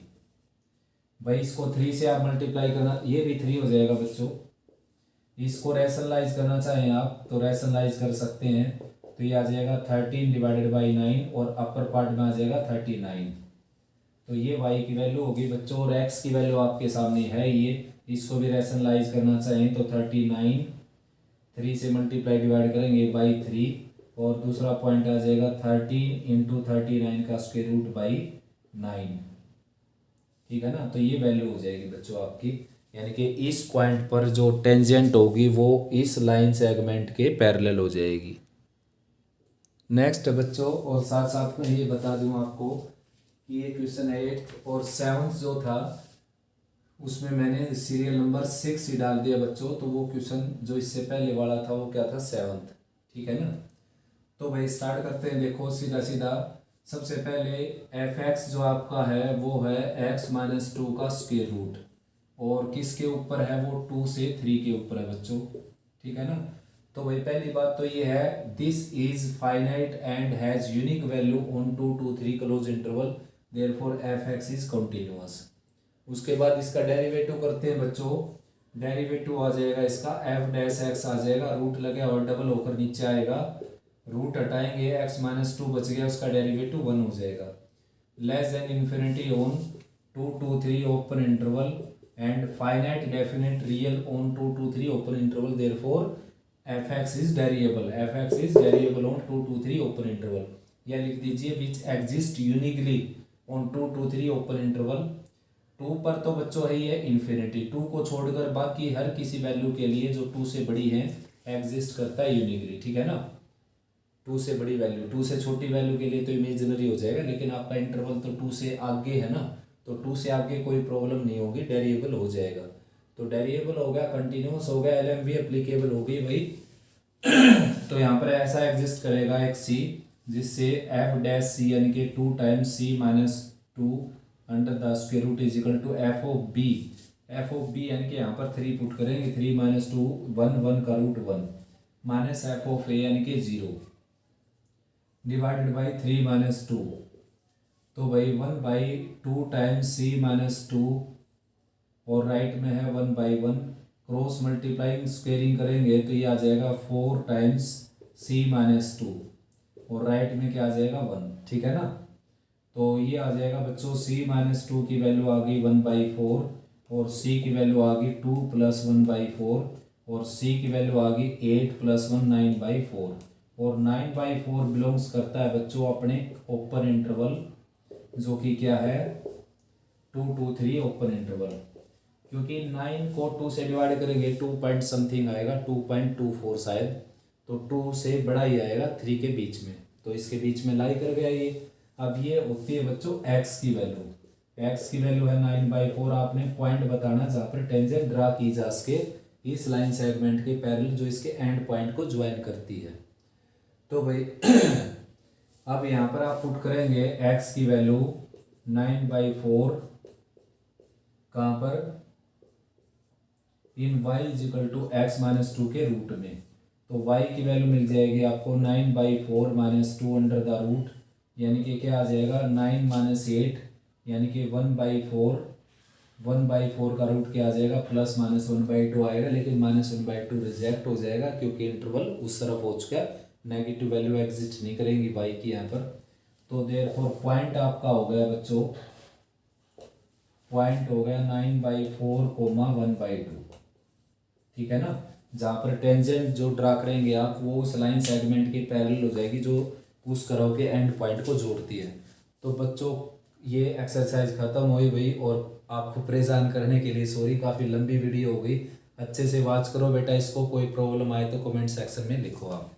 भाई, इसको 3 से आप मल्टीप्लाई करना, ये भी 3 हो जाएगा बच्चों। इसको रैशनलाइज करना चाहें आप तो रैशनलाइज कर सकते हैं, तो ये आ जाएगा 13/9 और अपर पार्ट में आ जाएगा 39। तो ये y की वैल्यू होगी बच्चों, और x की वैल्यू आपके सामने है ये, इसको भी रैशनलाइज करना चाहें तो 39 3 से मल्टीप्लाई डिवाइड करेंगे बाई 3, और दूसरा पॉइंट आ जाएगा 13 × 39 का स्क्वायर रूट बाई 9, ठीक है ना। तो ये वैल्यू हो जाएगी बच्चों आपकी, यानी कि इस पॉइंट पर जो टेंजेंट होगी वो इस लाइन सेगमेंट के पैरेलल हो जाएगी। नेक्स्ट बच्चों, और साथ साथ में ये बता दूं आपको कि ये क्वेश्चन 8 और 7 जो था उसमें मैंने सीरियल नंबर 6 ही डाल दिया बच्चों, तो वो क्वेश्चन जो इससे पहले वाला था वो क्या था 7, ठीक है ना। तो भाई स्टार्ट करते हैं, देखो सीधा सीधा। सबसे पहले fx जो आपका है वो है x - 2 का स्क्वायर रूट, और किसके ऊपर है वो 2 से 3 के ऊपर है बच्चों, ठीक है ना। तो भाई पहली बात तो ये है this is finite and has unique value on 2 to 3 close interval, therefore F X is continuous. उसके बाद इसका डेरिवेटिव करते हैं बच्चों, डेरिवेटिव आ जाएगा इसका एफ डैश एक्स आ जाएगा, रूट लगे और डबल होकर नीचे आएगा, रूट हटाएंगे एक्स माइनस 2 बच गया, उसका डेरिवेटिव 1 हो जाएगा। Less than infinity on 2 to 3 open interval and finite definite real on 2 to 3 open interval, therefore F X is variable, F X is variable on 2 to 3 open interval. या लिख दीजिए विच exist uniquely on 2 to 3 open interval. 2 पर तो बच्चों है ये infinity, 2 को छोड़कर बाकी हर किसी वैल्यू के लिए जो 2 से बड़ी है एग्जिस्ट करता है यूनिकली, ठीक है ना। 2 से बड़ी वैल्यू, 2 से छोटी वैल्यू के लिए तो इमेजिनरी हो जाएगा, लेकिन आपका इंटरवल तो 2 से आगे है ना, तो 2 से आगे कोई प्रॉब्लम नहीं होगी, वेरिएबल हो जाएगा। तो वेरिएबल हो गया, कंटिन्यूअस हो गया, एलएमवी एप्लीकेबल हो गई भाई। तो यहाँ पर ऐसा एग्जिस्ट करेगा एक सी जिससे एफ डैश सी यानी कि 2 times c minus 2 under the square root is equal to F of b, f of B यानी कि यहाँ पर 3 पुट करेंगे, 3 माइनस 2 1 1 का रूट 1 माइनस एफ ऑफ ए यानी कि 0 डिवाइडेड बाई 3 माइनस 2। तो भाई 1/2 टाइम्स सी माइनस 2 और राइट में है 1/1, क्रॉस मल्टीप्लाइंग स्क्वेयरिंग करेंगे तो ये आ जाएगा 4 टाइम्स सी माइनस 2 और राइट में क्या आ जाएगा 1, ठीक है ना। तो ये आ जाएगा बच्चों सी माइनस 2 की वैल्यू आ गई 1/4 और सी की वैल्यू आ गई 2 + 1/4 और सी की वैल्यू आ गई 8 + 1 9/4 और 9/4 बिलोंग्स करता है बच्चों अपने ओपन इंटरवल जो कि क्या है 2 to 3 ओपन इंटरवल, क्योंकि 9 को 2 से डिवाइड करेंगे 2 पॉइंट समथिंग आएगा 2.24 शायद, तो 2 से बड़ा ही आएगा 3 के बीच में, तो इसके बीच में लाई कर गया ये। अब ये होती है बच्चों x की वैल्यू, x की वैल्यू है 9/4, आपने पॉइंट बताना जहाँ पर टेंजेंट ड्रा की जा सके इस लाइन सेगमेंट के पैरेलल जो इसके एंड पॉइंट को ज्वाइन करती है। तो भाई अब यहाँ पर आप पुट करेंगे x की वैल्यू 9/4 कहाँ पर in y is equal to x minus 2 के रूट में, तो y की वैल्यू मिल जाएगी आपको 9/4 माइनस 2 अंडर द रूट यानी कि क्या आ जाएगा 9 - 8 यानी कि 1/4, 1/4 का रूट क्या आ जाएगा प्लस माइनस 1/2 आएगा, लेकिन -1/2 रिजेक्ट हो जाएगा क्योंकि इंटरवल उस तरफ हो चुका है, नेगेटिव वैल्यू एग्जिस्ट नहीं करेंगी y की यहाँ पर। तो देयरफॉर पॉइंट आपका हो गया बच्चों, पॉइंट हो गया 9/4, 1/2, ठीक है ना। जहाँ पर टेंजेंट जो ड्रा करेंगे आप वो उस लाइन सेगमेंट के पैरेलल हो जाएगी जो उस कर्व के एंड पॉइंट को जोड़ती है। तो बच्चों ये एक्सरसाइज खत्म हुई भाई, और आपको परेशान करने के लिए सॉरी, काफ़ी लंबी वीडियो हो गई, अच्छे से वॉच करो बेटा इसको, कोई प्रॉब्लम आए तो कमेंट सेक्शन में लिखो आप।